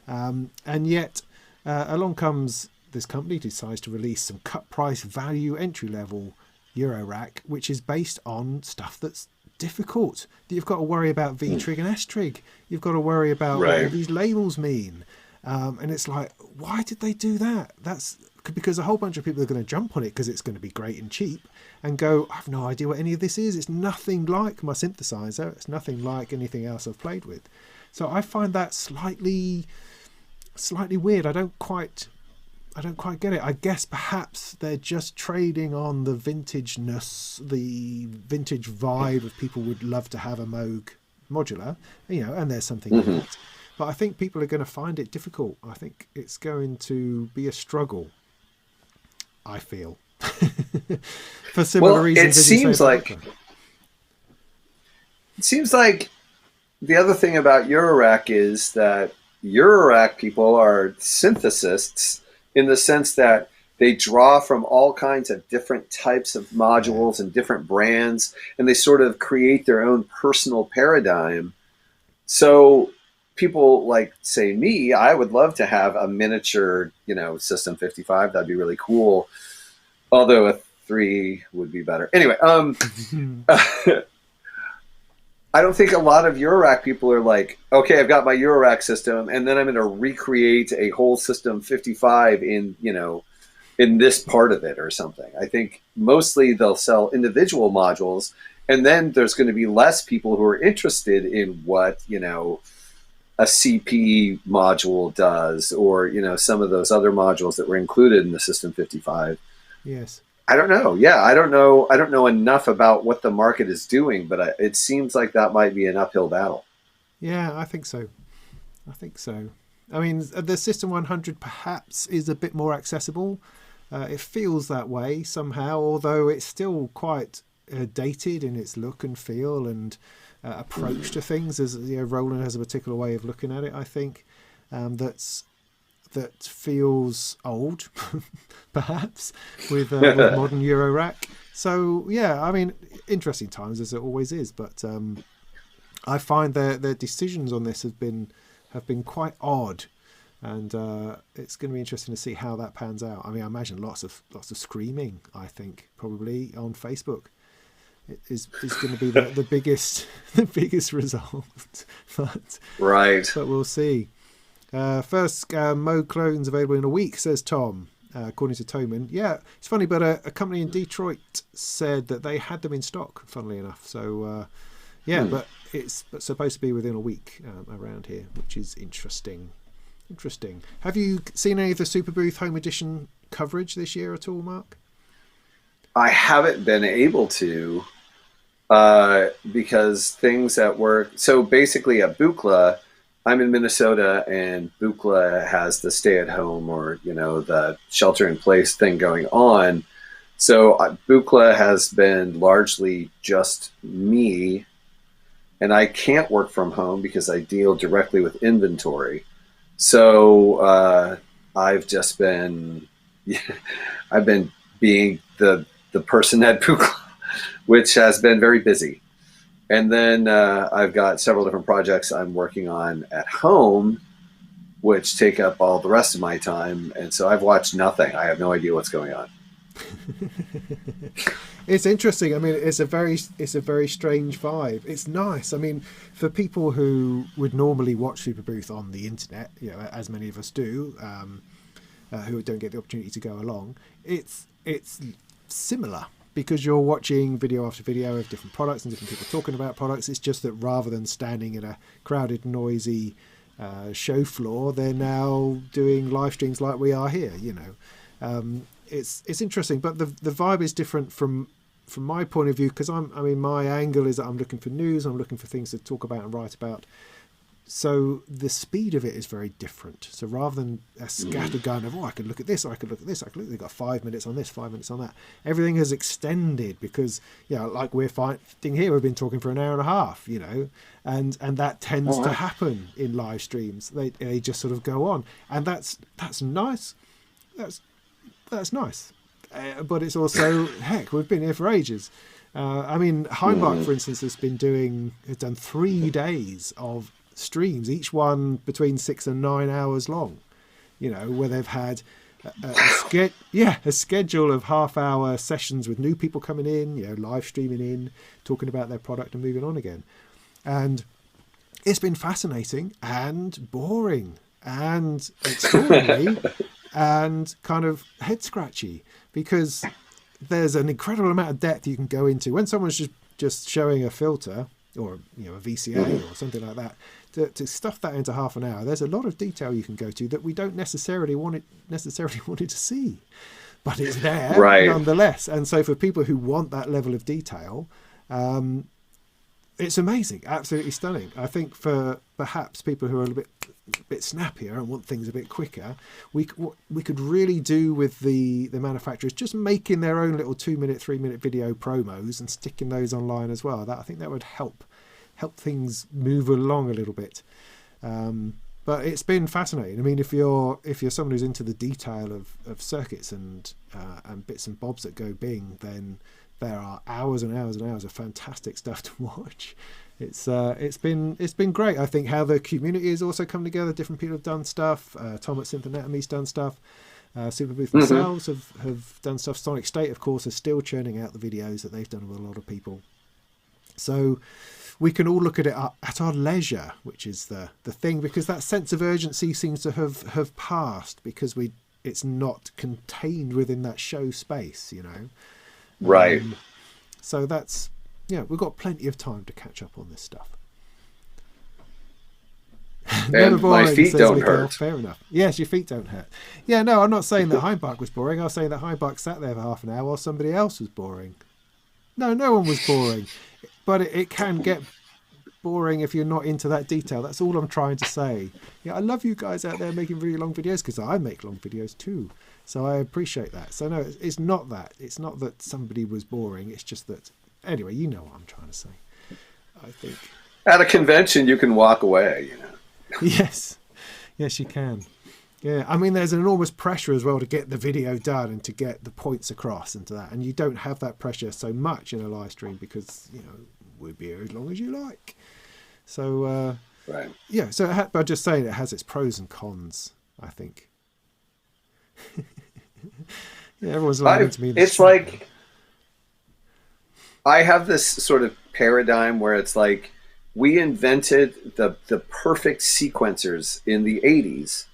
And yet along comes this company, decides to release some cut price value entry level Eurorack, which is based on stuff that's difficult. You've got to worry about V-trig and S-trig. You've got to worry about what all these labels mean. And it's like, why did they do that? That's because a whole bunch of people are going to jump on it because it's going to be great and cheap and go, I have no idea what any of this is. It's nothing like my synthesizer. It's nothing like anything else I've played with. So I find that slightly weird. I don't quite get it. I guess perhaps they're just trading on the vintageness, the vintage vibe of people would love to have a Moog modular, and there's something in that. But I think people are going to find it difficult. I think it's going to be a struggle, I feel. For similar reasons. It seems like the other thing about Eurorack is that Eurorack people are synthesists, in the sense that they draw from all kinds of different types of modules and different brands, and they sort of create their own personal paradigm. So people like, say, me, I would love to have a miniature, System 55. That'd be really cool. Although a 3 would be better. Anyway, I don't think a lot of Eurorack people are like, okay, I've got my Eurorack system, and then I'm going to recreate a whole System 55 in this part of it or something. I think mostly they'll sell individual modules, and then there's going to be less people who are interested in what, a CP module does, or, some of those other modules that were included in the System 55. Yes. I don't know. Yeah, I don't know enough about what the market is doing, but it seems like that might be an uphill battle. Yeah, I think so. I mean, the System 100 perhaps is a bit more accessible. It feels that way somehow, although it's still quite dated in its look and feel and approach to things. As Roland has a particular way of looking at it, I think, that feels old, perhaps, with modern Eurorack. So yeah, I mean, interesting times as it always is. But I find their decisions on this have been quite odd, and it's going to be interesting to see how that pans out. I mean, I imagine lots of screaming. I think probably on Facebook is going to be the biggest result. But we'll see. First Moog clones available in a week, says Tom, according to Toman. Yeah, it's funny, but a company in Detroit said that they had them in stock, funnily enough. So but it's supposed to be within a week around here, which is interesting. Have you seen any of the Superbooth Home Edition coverage this year at all, Marc? I haven't been able to because things at work. So basically at Buchla, I'm in Minnesota, and Buchla has the stay-at-home or, the shelter-in-place thing going on. So Buchla has been largely just me, and I can't work from home because I deal directly with inventory. So I've just been, I've been being the person at Buchla, which has been very busy. And then I've got several different projects I'm working on at home, which take up all the rest of my time. And so I've watched nothing. I have no idea what's going on. It's interesting. I mean, it's a very strange vibe. It's nice. I mean, for people who would normally watch Superbooth on the internet, as many of us do, who don't get the opportunity to go along, it's similar. Because you're watching video after video of different products and different people talking about products. It's just that rather than standing in a crowded, noisy show floor, they're now doing live streams like we are here. It's interesting, but the vibe is different from my point of view, because my angle is that I'm looking for news, I'm looking for things to talk about and write about. So the speed of it is very different. So rather than a scattergun of, I could look at this, or I could look at this, they've got 5 minutes on this, 5 minutes on that. Everything has extended because, like we're fighting here, we've been talking for an hour and a half, and that tends to happen in live streams. They just sort of go on, and that's nice. That's nice. But it's also, heck, we've been here for ages. Heimbach, for instance, has done 3 days of streams, each one between 6 and 9 hours long, where they've had a schedule of half-hour sessions with new people coming in, live streaming in, talking about their product and moving on again. And it's been fascinating and boring and extraordinary and kind of head scratchy, because there's an incredible amount of depth you can go into when someone's just showing a filter or a VCA or something like that. To stuff that into half an hour, there's a lot of detail you can go to that we don't necessarily wanted to see, but it's there nonetheless. And so for people who want that level of detail, it's amazing, absolutely stunning. I think for perhaps people who are a bit snappier and want things a bit quicker, what we could really do with the manufacturers just making their own little 2-minute, 3-minute video promos and sticking those online as well. I think that would help things move along a little bit. But it's been fascinating. I mean, if you're someone who's into the detail of circuits and bits and bobs that go bing, then there are hours and hours and hours of fantastic stuff to watch. It's been great. I think how the community has also come together. Different people have done stuff. Tom at Synth Anatomy's done stuff. Superbooth themselves have done stuff. Sonic State, of course, are still churning out the videos that they've done with a lot of people. So we can all look at it at our leisure, which is the thing, because that sense of urgency seems to have passed, because it's not contained within that show space, Right. So that's, we've got plenty of time to catch up on this stuff. And my feet don't hurt. Fair enough. Yes, your feet don't hurt. Yeah, no, I'm not saying that Heimbach was boring. I was saying that Heimbach sat there for half an hour while somebody else was boring. No one was boring. But it can get boring if you're not into that detail. That's all I'm trying to say. I love you guys out there making really long videos, because I make long videos too. So I appreciate that. So no, it's not that. It's not that somebody was boring. It's just that, anyway, you know what I'm trying to say. I think. At a convention, you can walk away, Yes, you can. Yeah, I mean, there's an enormous pressure as well to get the video done and to get the points across and to that. And you don't have that pressure so much in a live stream, because, we'll be here as long as you like. So, right. Yeah, so by just saying it has its pros and cons, I think. Yeah, everyone's lying to me. It's like, I have this sort of paradigm where it's like, we invented the perfect sequencers in the 80s,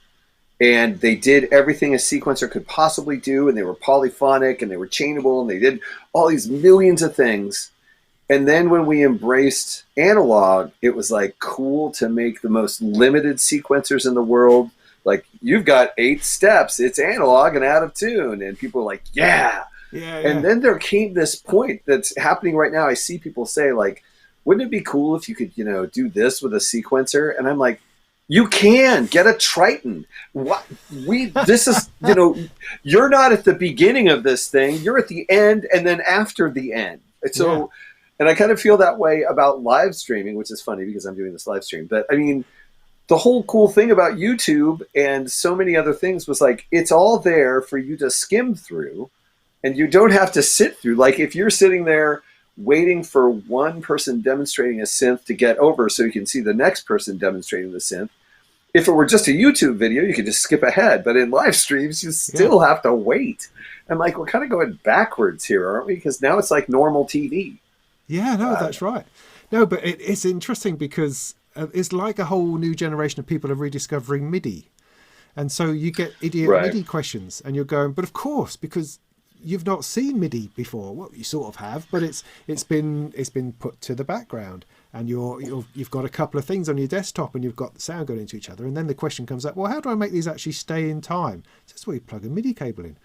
and they did everything a sequencer could possibly do, and they were polyphonic, and they were chainable, and they did all these millions of things. And then when we embraced analog, it was like cool to make the most limited sequencers in the world. Like, you've got 8 steps, it's analog and out of tune. And people are like, yeah. And then there came this point that's happening right now. I see people say, like, wouldn't it be cool if you could, do this with a sequencer? And I'm like, you can get a Triton. This is, you're not at the beginning of this thing. You're at the end and then after the end. So, and I kind of feel that way about live streaming, which is funny because I'm doing this live stream. But I mean, the whole cool thing about YouTube and so many other things was like, it's all there for you to skim through, and you don't have to sit through. Like, if you're sitting there waiting for one person demonstrating a synth to get over so you can see the next person demonstrating the synth, if it were just a YouTube video, you could just skip ahead. But in live streams, you still have to wait. I'm like, we're kind of going backwards here, aren't we? Because now it's like normal TV. Yeah, no, that's right. No, but it's interesting because it's like a whole new generation of people are rediscovering MIDI. And so you get idiot MIDI questions, and you're going, but of course, because you've not seen MIDI before. Well, you sort of have, but it's been put to the background, and you've got a couple of things on your desktop, and you've got the sound going into each other, and then the question comes up, well, how do I make these actually stay in time? So that's where you plug a MIDI cable in.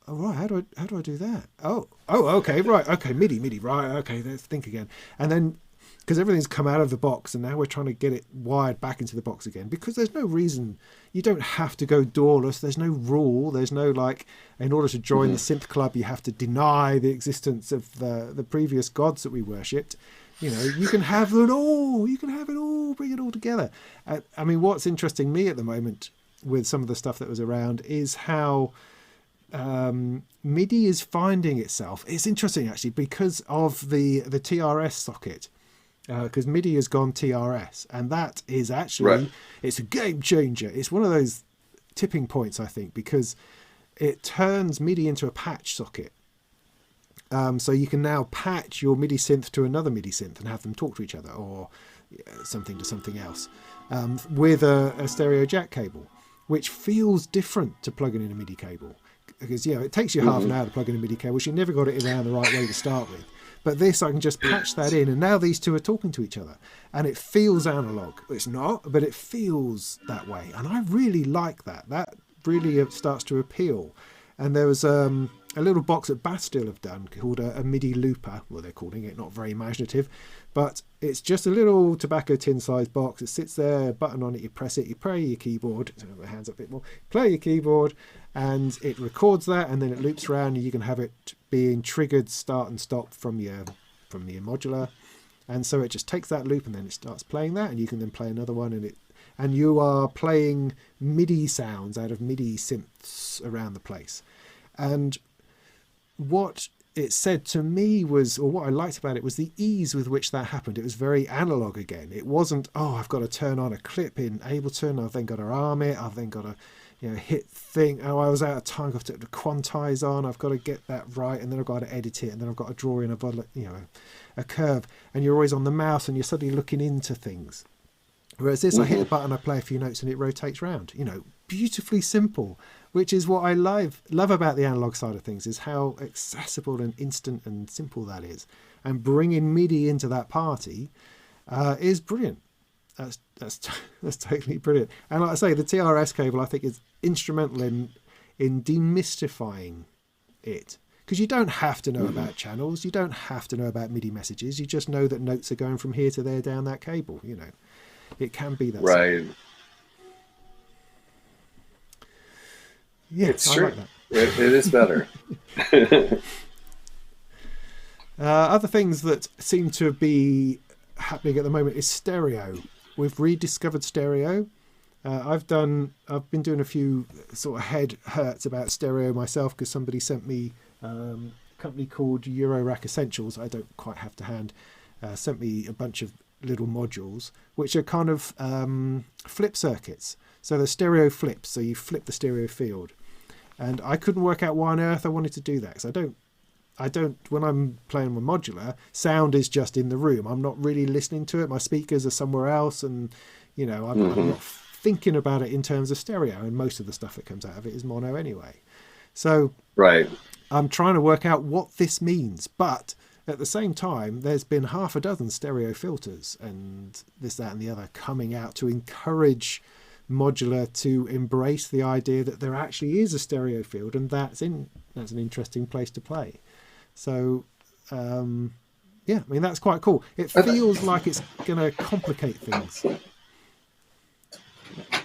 Oh, right, how do I do that? Oh, okay, right, okay, MIDI, right, okay, let's think again. And then, because everything's come out of the box, and now we're trying to get it wired back into the box again, because there's no reason. You don't have to go doorless. There's no rule. There's no, like, in order to join the synth club, you have to deny the existence of the previous gods that we worshipped. You know, you can have it all. You can have it all. Bring it all together. I mean, what's interesting me at the moment with some of the stuff that was around is how MIDI is finding itself. It's interesting, actually, because of the TRS socket. Because MIDI has gone TRS, and that is actually, it's a game changer. It's one of those tipping points, I think, because it turns MIDI into a patch socket. So you can now patch your MIDI synth to another MIDI synth and have them talk to each other, or something to something else, with a stereo jack cable, which feels different to plugging in a MIDI cable. Because, it takes you half an hour to plug in a MIDI cable, so you never got it around the right way to start with. But this, I can just patch that in, and now these two are talking to each other. And it feels analog. It's not, but it feels that way. And I really like that. That really starts to appeal. And there was a little box that Bastille have done called a MIDI looper. Well, they're calling it, not very imaginative. But it's just a little tobacco tin-sized box. It sits there, a button on it, you press it, you play your keyboard. My hands up a bit more. Play your keyboard, and it records that, and then it loops around, and you can have it being triggered start and stop from your modular. And so it just takes that loop, and then it starts playing that, and you can then play another one, and you are playing MIDI sounds out of MIDI synths around the place. And what it said to me was, or what I liked about it, was the ease with which that happened. It was very analog again. It wasn't, I've got to turn on a clip in Ableton, I've then got to arm it, I've then got to hit thing, I was out of time, I've got to quantize on, I've got to get that right, and then I've got to edit it, and then I've got to draw in a curve, and you're always on the mouse, and you're suddenly looking into things. Whereas this, I hit a button, I play a few notes, and it rotates round. Beautifully simple, which is what I love about the analog side of things, is how accessible and instant and simple that is. And bringing MIDI into that party is brilliant. That's totally brilliant. And like I say, the TRS cable, I think, is instrumental in demystifying it. Because you don't have to know about channels, you don't have to know about MIDI messages, you just know that notes are going from here to there down that cable. It can be that. Right. Simple. Yeah, it's I true. like that. It is better. Other things that seem to be happening at the moment is stereo. We've rediscovered stereo. I've been doing a few sort of head hurts about stereo myself, because somebody sent me a company called Eurorack Essentials. I don't quite have to hand. Sent me a bunch of little modules, which are kind of flip circuits. So they're stereo flips. So you flip the stereo field. And I couldn't work out why on earth I wanted to do that, because I don't, when I'm playing with modular, sound is just in the room. I'm not really listening to it. My speakers are somewhere else, and I'm not thinking about it in terms of stereo, and most of the stuff that comes out of it is mono anyway. So right. I'm trying to work out what this means, but at the same time, there's been half a dozen stereo filters and this, that, and the other coming out to encourage modular to embrace the idea that there actually is a stereo field, and that's an interesting place to play. So that's quite cool. It feels like it's going to complicate things.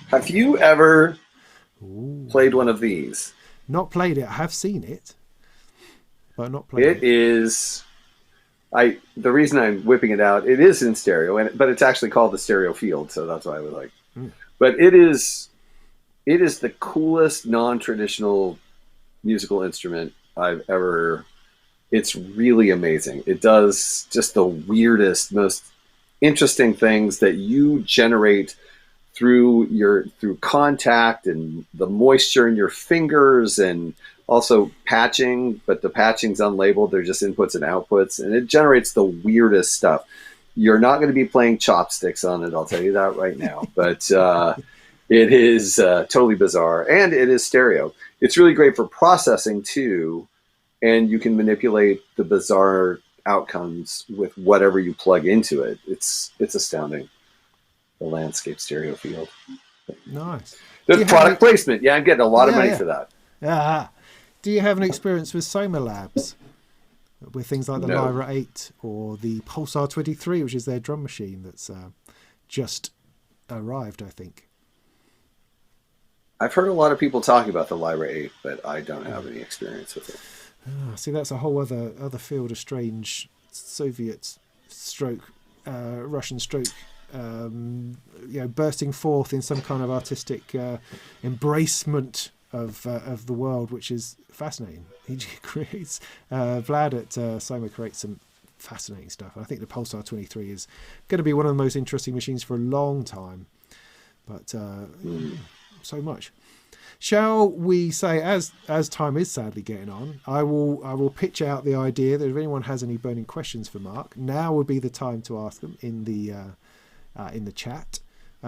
Have you ever played one of these? Not played it. I have seen it, but not played it. It is. The reason I'm whipping it out, it is in stereo, but it's actually called the stereo field, so that's why I was like. But it is the coolest non-traditional musical instrument I've ever. It's really amazing. It does just the weirdest, most interesting things that you generate through contact and the moisture in your fingers, and also patching, but the patching's unlabeled. They're just inputs and outputs, and it generates the weirdest stuff. You're not going to be playing chopsticks on it, I'll tell you that right now. But it is totally bizarre, and it is stereo. It's really great for processing too, and you can manipulate the bizarre outcomes with whatever you plug into it. It's astounding. The landscape stereo field. Nice. There's product placement. Yeah, I'm getting a lot of money for that. Yeah. Do you have an experience with Soma Labs? With things like the Lyra 8 or the Pulsar 23, which is their drum machine that's just arrived, I think. I've heard a lot of people talking about the Lyra 8, but I don't have any experience with it. See, that's a whole other field of strange Soviet stroke, Russian stroke, bursting forth in some kind of artistic embracement of the world, which is fascinating. He creates Vlad at Soma creates some fascinating stuff. I think the Pulsar 23 is going to be one of the most interesting machines for a long time. But so much. Shall we say, as time is sadly getting on, I will pitch out the idea that if anyone has any burning questions for Marc, now would be the time to ask them in the chat.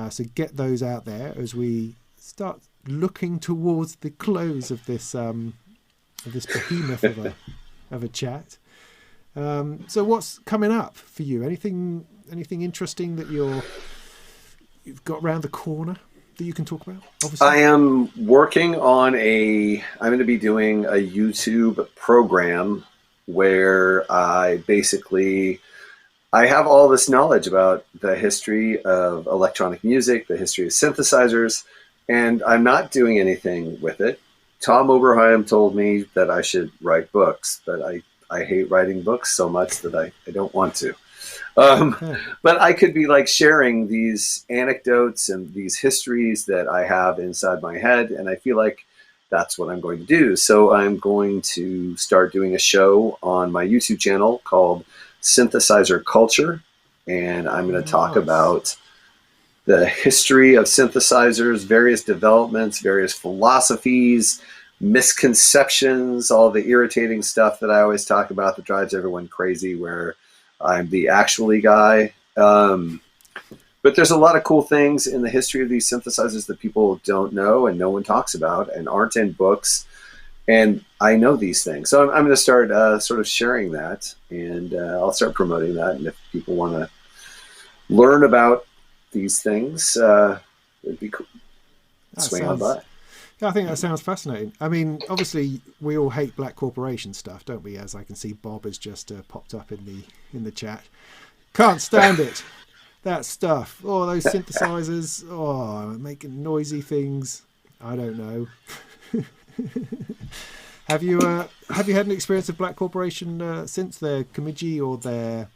So get those out there as we start looking towards the close of this behemoth of a chat. So what's coming up for you? Anything interesting that you've got around the corner that you can talk about? Obviously, I am working on I'm going to be doing a YouTube program where I have all this knowledge about the history of electronic music, the history of synthesizers, and I'm not doing anything with it. Tom Oberheim told me that I should write books, but I hate writing books so much that I don't want to. But I could be like sharing these anecdotes and these histories that I have inside my head, and I feel like that's what I'm going to do. So I'm going to start doing a show on my YouTube channel called Synthesizer Culture, and I'm going to talk about the history of synthesizers, various developments, various philosophies, misconceptions, all the irritating stuff that I always talk about that drives everyone crazy, where I'm the actually guy. But there's a lot of cool things in the history of these synthesizers that people don't know and no one talks about and aren't in books. And I know these things. So I'm going to start sort of sharing that, and I'll start promoting that. And if people want to learn about these things, it'd be cool. Swing on by. Yeah, I think that sounds fascinating. I mean, obviously, we all hate black corporation stuff, don't we? As I can see, Bob has just popped up in the chat. Can't stand it. That stuff. Oh, those synthesizers. Oh, making noisy things. I don't know. Have you had an experience of black corporation since their Comigi or their?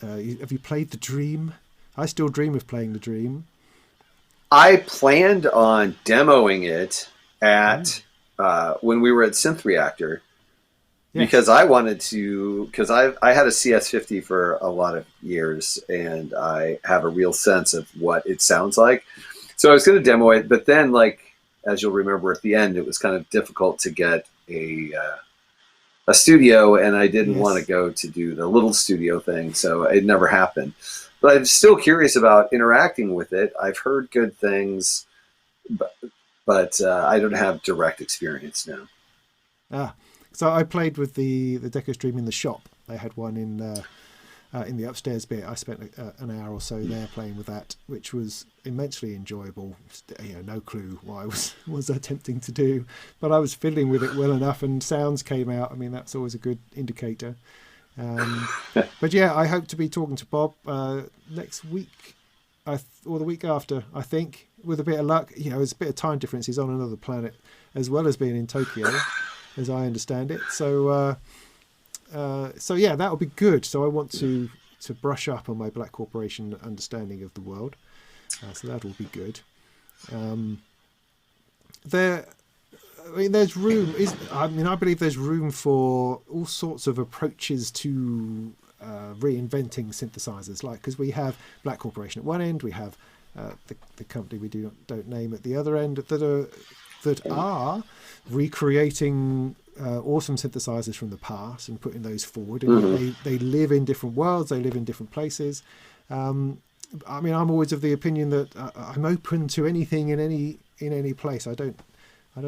Have you played the Dream? I still dream of playing the Dream. I planned on demoing it at when we were at Synth Reactor, because I wanted to, because I had a CS50 for a lot of years and I have a real sense of what it sounds like. So I was going to demo it, but then, like, as you'll remember at the end, it was kind of difficult to get a studio, and I didn't want to go to do the little studio thing, so it never happened. But I'm still curious about interacting with it. I've heard good things, but I don't have direct experience now. So I played with the Deco Stream in the shop. They had one in the upstairs bit. I spent an hour or so there playing with that, which was immensely enjoyable. No clue what I was attempting to do, but I was fiddling with it well enough, and sounds came out. I mean, that's always a good indicator. But yeah, I hope to be talking to Bob next week, or the week after, I think, with a bit of luck. There's a bit of time difference. He's on another planet, as well as being in Tokyo, as I understand it. So yeah, that will be good. So I want to brush up on my black corporation understanding of the world. So that will be good. There's room. I believe there's room for all sorts of approaches to reinventing synthesizers. Like, because we have Black Corporation at one end, we have the company we don't name at the other end that are recreating awesome synthesizers from the past and putting those forward. And they live in different worlds. They live in different places. I'm always of the opinion that I'm open to anything in any place. I don't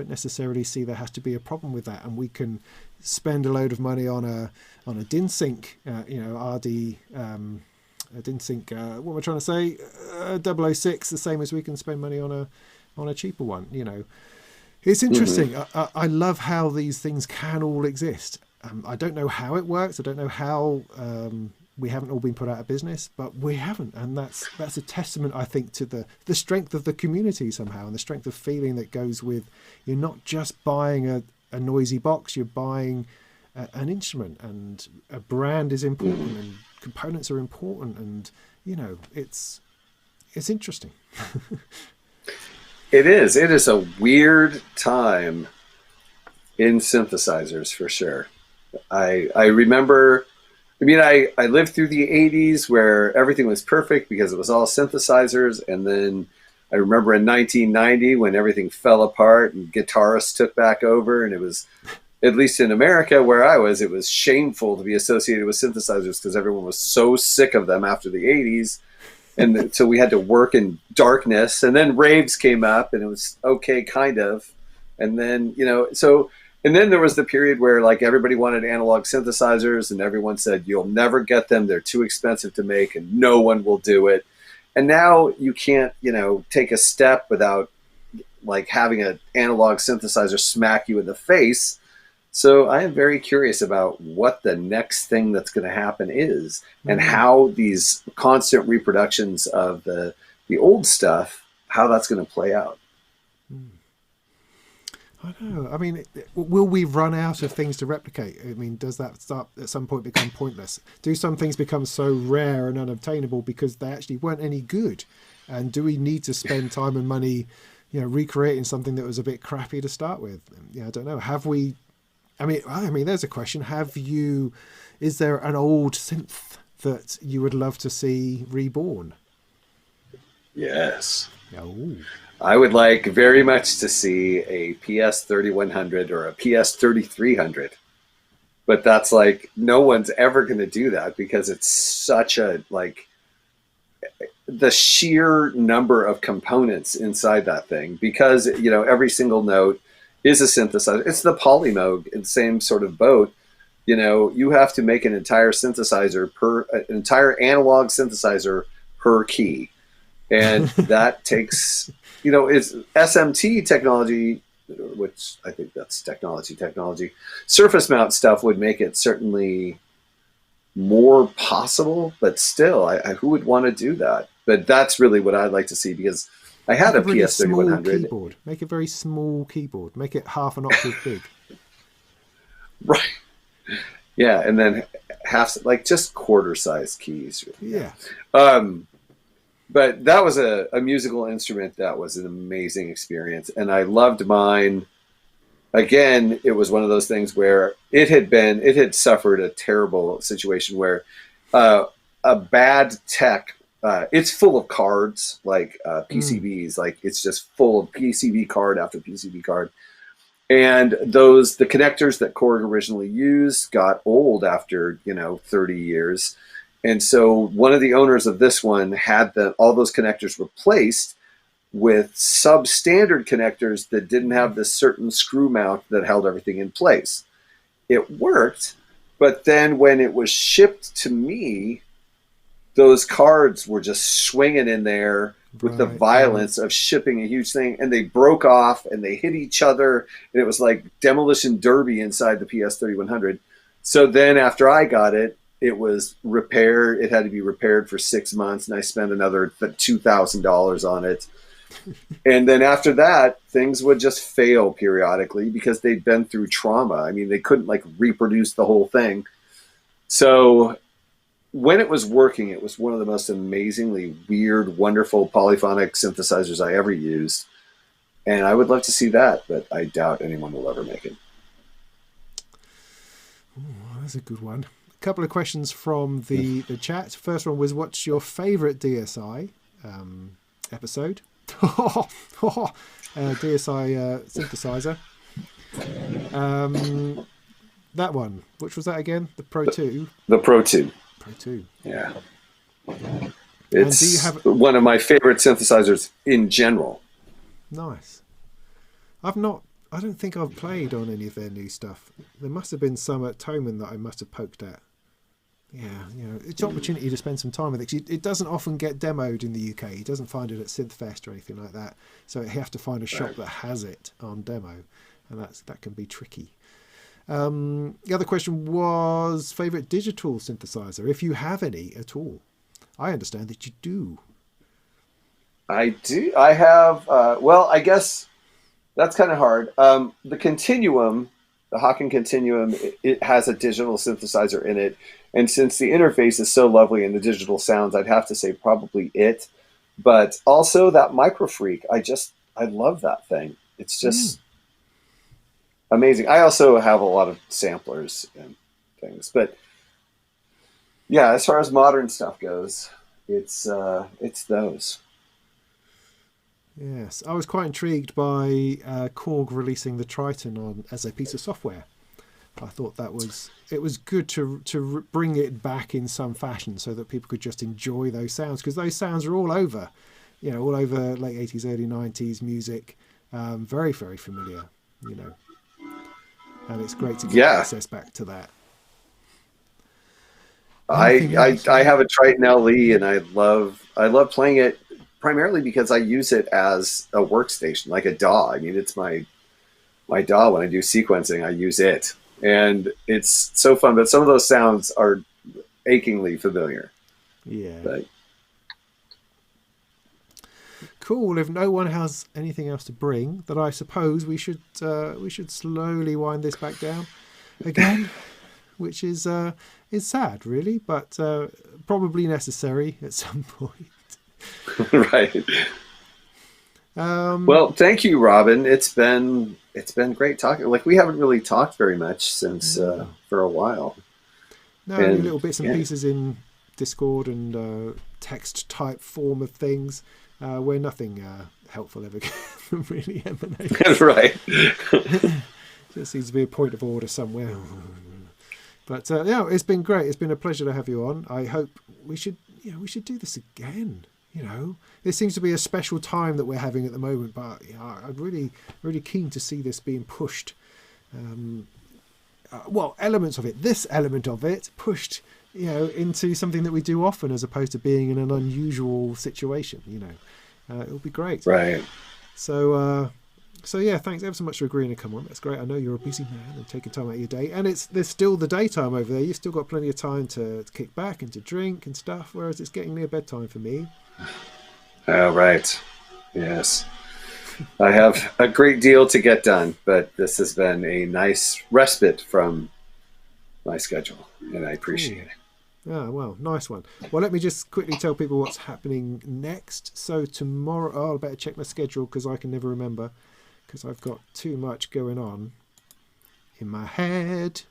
necessarily see there has to be a problem with that, and we can spend a load of money on a DynSync, RD, a DynSync. What am I trying to say? 006, the same as we can spend money on a cheaper one. It's interesting. I love how these things can all exist. I don't know how it works. I don't know how we haven't all been put out of business, but we haven't, and that's a testament, I think, to the strength of the community somehow, and the strength of feeling that goes with, you're not just buying a noisy box, you're buying an instrument, and a brand is important, and components are important, and it's interesting. It is a weird time in synthesizers, for sure. I remember, I lived through the 80s where everything was perfect because it was all synthesizers, and then I remember in 1990 when everything fell apart and guitarists took back over, and it was, at least in America where I was, it was shameful to be associated with synthesizers because everyone was so sick of them after the 80s. And so we had to work in darkness, and then raves came up and it was okay, kind of. And then, and then there was the period where like everybody wanted analog synthesizers and everyone said, you'll never get them. They're too expensive to make and no one will do it. And now you can't, take a step without like having an analog synthesizer smack you in the face. So I am very curious about what the next thing that's going to happen is, and how these constant reproductions of the old stuff, how that's going to play out. I know. I mean, will we run out of things to replicate? I mean, does that start at some point become pointless? Do some things become so rare and unobtainable because they actually weren't any good? And do we need to spend time and money, recreating something that was a bit crappy to start with? I don't know. Have we? I mean, there's a question. Is there an old synth that you would love to see reborn? Yes. Oh. I would like very much to see a PS 3100 or a PS 3300. But that's like, no one's ever going to do that because it's such a, like, the sheer number of components inside that thing, because, every single note is a synthesizer. It's the Polymoog in the same sort of boat. You have to make an entire synthesizer an entire analog synthesizer per key. And that takes, it's SMT technology, which I think that's technology. Surface mount stuff would make it certainly more possible, but still, who would want to do that? But that's really what I'd like to see, because I had a really PS 3100. Keyboard. Make a very small keyboard. Make it half an octave big. Right. Yeah, and then just quarter-sized keys. Yeah. But that was a musical instrument that was an amazing experience, and I loved mine. Again, it was one of those things where it had suffered a terrible situation where a bad tech. It's full of cards, like PCBs, like it's just full of PCB card after PCB card. And the connectors that Korg originally used got old after, 30 years. And so one of the owners of this one had all those connectors replaced with substandard connectors that didn't have this certain screw mount that held everything in place. It worked, but then when it was shipped to me, those cards were just swinging in there with the violence of shipping a huge thing, and they broke off and they hit each other, and it was like demolition derby inside the PS 3100. So then after I got it, it was repaired. It had to be repaired for 6 months, and I spent another $2,000 on it. And then after that, things would just fail periodically because they'd been through trauma. I mean, they couldn't reproduce the whole thing. So when it was working, it was one of the most amazingly weird, wonderful polyphonic synthesizers I ever used. And I would love to see that, but I doubt anyone will ever make it. Ooh, that's a good one. A couple of questions from the chat. First one was, what's your favorite DSI episode? DSI synthesizer. That one. Which was that again? The Pro 2? The Pro 2. Pro 2. Yeah. It's one of my favorite synthesizers in general. Nice. I don't think I've played on any of their new stuff. There must have been some at Thomann that I must have poked at. Yeah, it's an opportunity to spend some time with it. It doesn't often get demoed in the UK. He doesn't find it at Synthfest or anything like that. So you have to find a shop that has it on demo, and that can be tricky. The other question was favourite digital synthesizer, if you have any at all. I understand that you do. I do. I have, I guess that's kind of hard. The Continuum, the Hawken Continuum, it has a digital synthesizer in it. And since the interface is so lovely and the digital sounds, I'd have to say probably it. But also that Microfreak, I love that thing. It's just amazing. I also have a lot of samplers and things. But yeah, as far as modern stuff goes, it's those. Yes, I was quite intrigued by Korg releasing the Triton as a piece of software. I thought it was good to bring it back in some fashion so that people could just enjoy those sounds, because those sounds are all over, all over late 80s, early 90s music. Very, very familiar, and it's great to get access back to that. I have a Triton LE, and I love playing it primarily because I use it as a workstation, like a DAW. I mean, it's my DAW. When I do sequencing, I use it, and it's so fun. But some of those sounds are achingly familiar. Yeah. But cool. If no one has anything else to bring, then I suppose we should slowly wind this back down again, which is sad, really, but probably necessary at some point. Right. Well, thank you, Robin. It's been great talking. Like, we haven't really talked very much since for a while. No, only little bits and pieces in Discord and text type form of things. Where nothing helpful ever really emanates. Right. There seems to be a point of order somewhere. But it's been great. It's been a pleasure to have you on. I hope we should do this again. This seems to be a special time that we're having at the moment. But I'm really, really keen to see this being pushed. Elements of it. This element of it pushed. Into something that we do often, as opposed to being in an unusual situation. It'll be great. Right. So thanks ever so much for agreeing to come on. That's great. I know you're a busy man and taking time out of your day, and there's still the daytime over there. You've still got plenty of time to kick back and to drink and stuff, whereas it's getting near bedtime for me. Oh, right. Yes. I have a great deal to get done, but this has been a nice respite from my schedule, and I appreciate it. Ah, well, nice one. Well, let me just quickly tell people what's happening next. So tomorrow, I better check my schedule because I can never remember, because I've got too much going on in my head.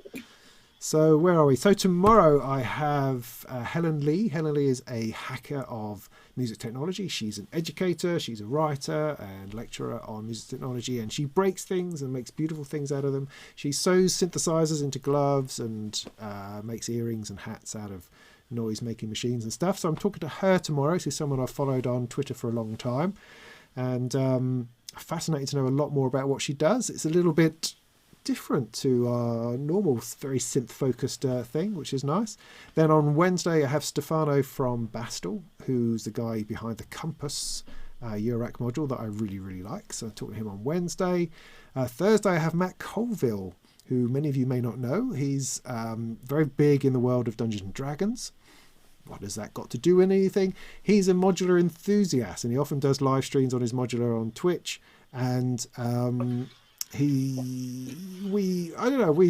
So where are we? So tomorrow I have Helen Lee. Helen Lee is a hacker of music technology. She's an educator, she's a writer and lecturer on music technology, and she breaks things and makes beautiful things out of them. She sews synthesizers into gloves and makes earrings and hats out of noise-making machines and stuff. So I'm talking to her tomorrow. She's someone I've followed on Twitter for a long time, and fascinated to know a lot more about what she does. It's a little bit different to our normal, very synth-focused thing, which is nice. Then on Wednesday, I have Stefano from Bastel, who's the guy behind the Compass Eurorack module that I really, really like. So I'm talking to him on Wednesday. Thursday, I have Matt Colville, who many of you may not know. He's very big in the world of Dungeons and Dragons. What has that got to do with anything? He's a modular enthusiast, and he often does live streams on his modular on Twitch. And we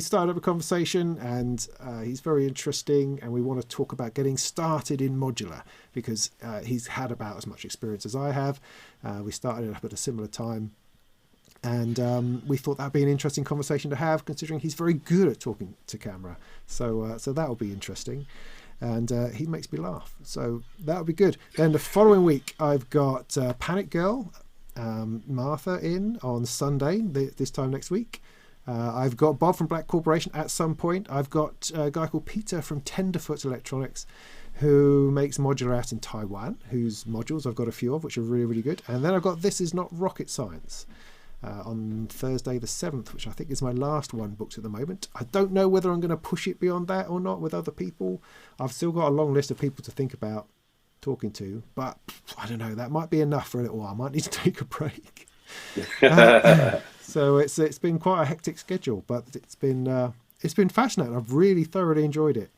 started up a conversation, and he's very interesting, and we want to talk about getting started in modular because he's had about as much experience as I have. We started it up at a similar time, and we thought that'd be an interesting conversation to have, considering he's very good at talking to camera. So that'll be interesting, and he makes me laugh, so that'll be good. Then the following week I've got Panic Girl, Martha in on Sunday this time next week. I've got Bob from Black Corporation at some point. I've got a guy called Peter from Tenderfoot Electronics, who makes modular out in Taiwan, whose modules I've got a few of, which are really, really good. And then I've got This Is Not Rocket Science on Thursday the 7th, which I think is my last one booked at the moment. I don't know whether I'm going to push it beyond that or not with other people. I've still got a long list of people to think about talking to, but I don't know, that might be enough for a little while. I might need to take a break. So it's been quite a hectic schedule, but it's been fascinating. I've really thoroughly enjoyed it,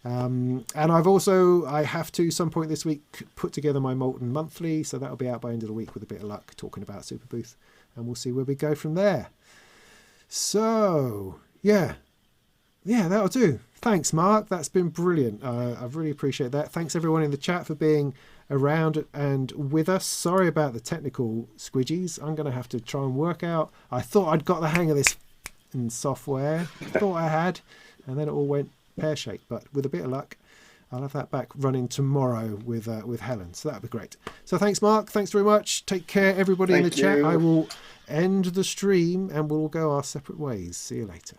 and I have to some point this week put together my Molten monthly, so that'll be out by end of the week with a bit of luck, talking about Superbooth, and we'll see where we go from there. So yeah, that'll do. Thanks, Mark. That's been brilliant. I really appreciate that. Thanks everyone in the chat for being around and with us. Sorry about the technical squidgies. I'm going to have to try and work out. I thought I'd got the hang of this in software. I thought I had, and then it all went pear-shaped. But with a bit of luck, I'll have that back running tomorrow with Helen. So that'd be great. So thanks, Marc. Thanks very much. Take care, everybody in the chat. I will end the stream and we'll all go our separate ways. See you later.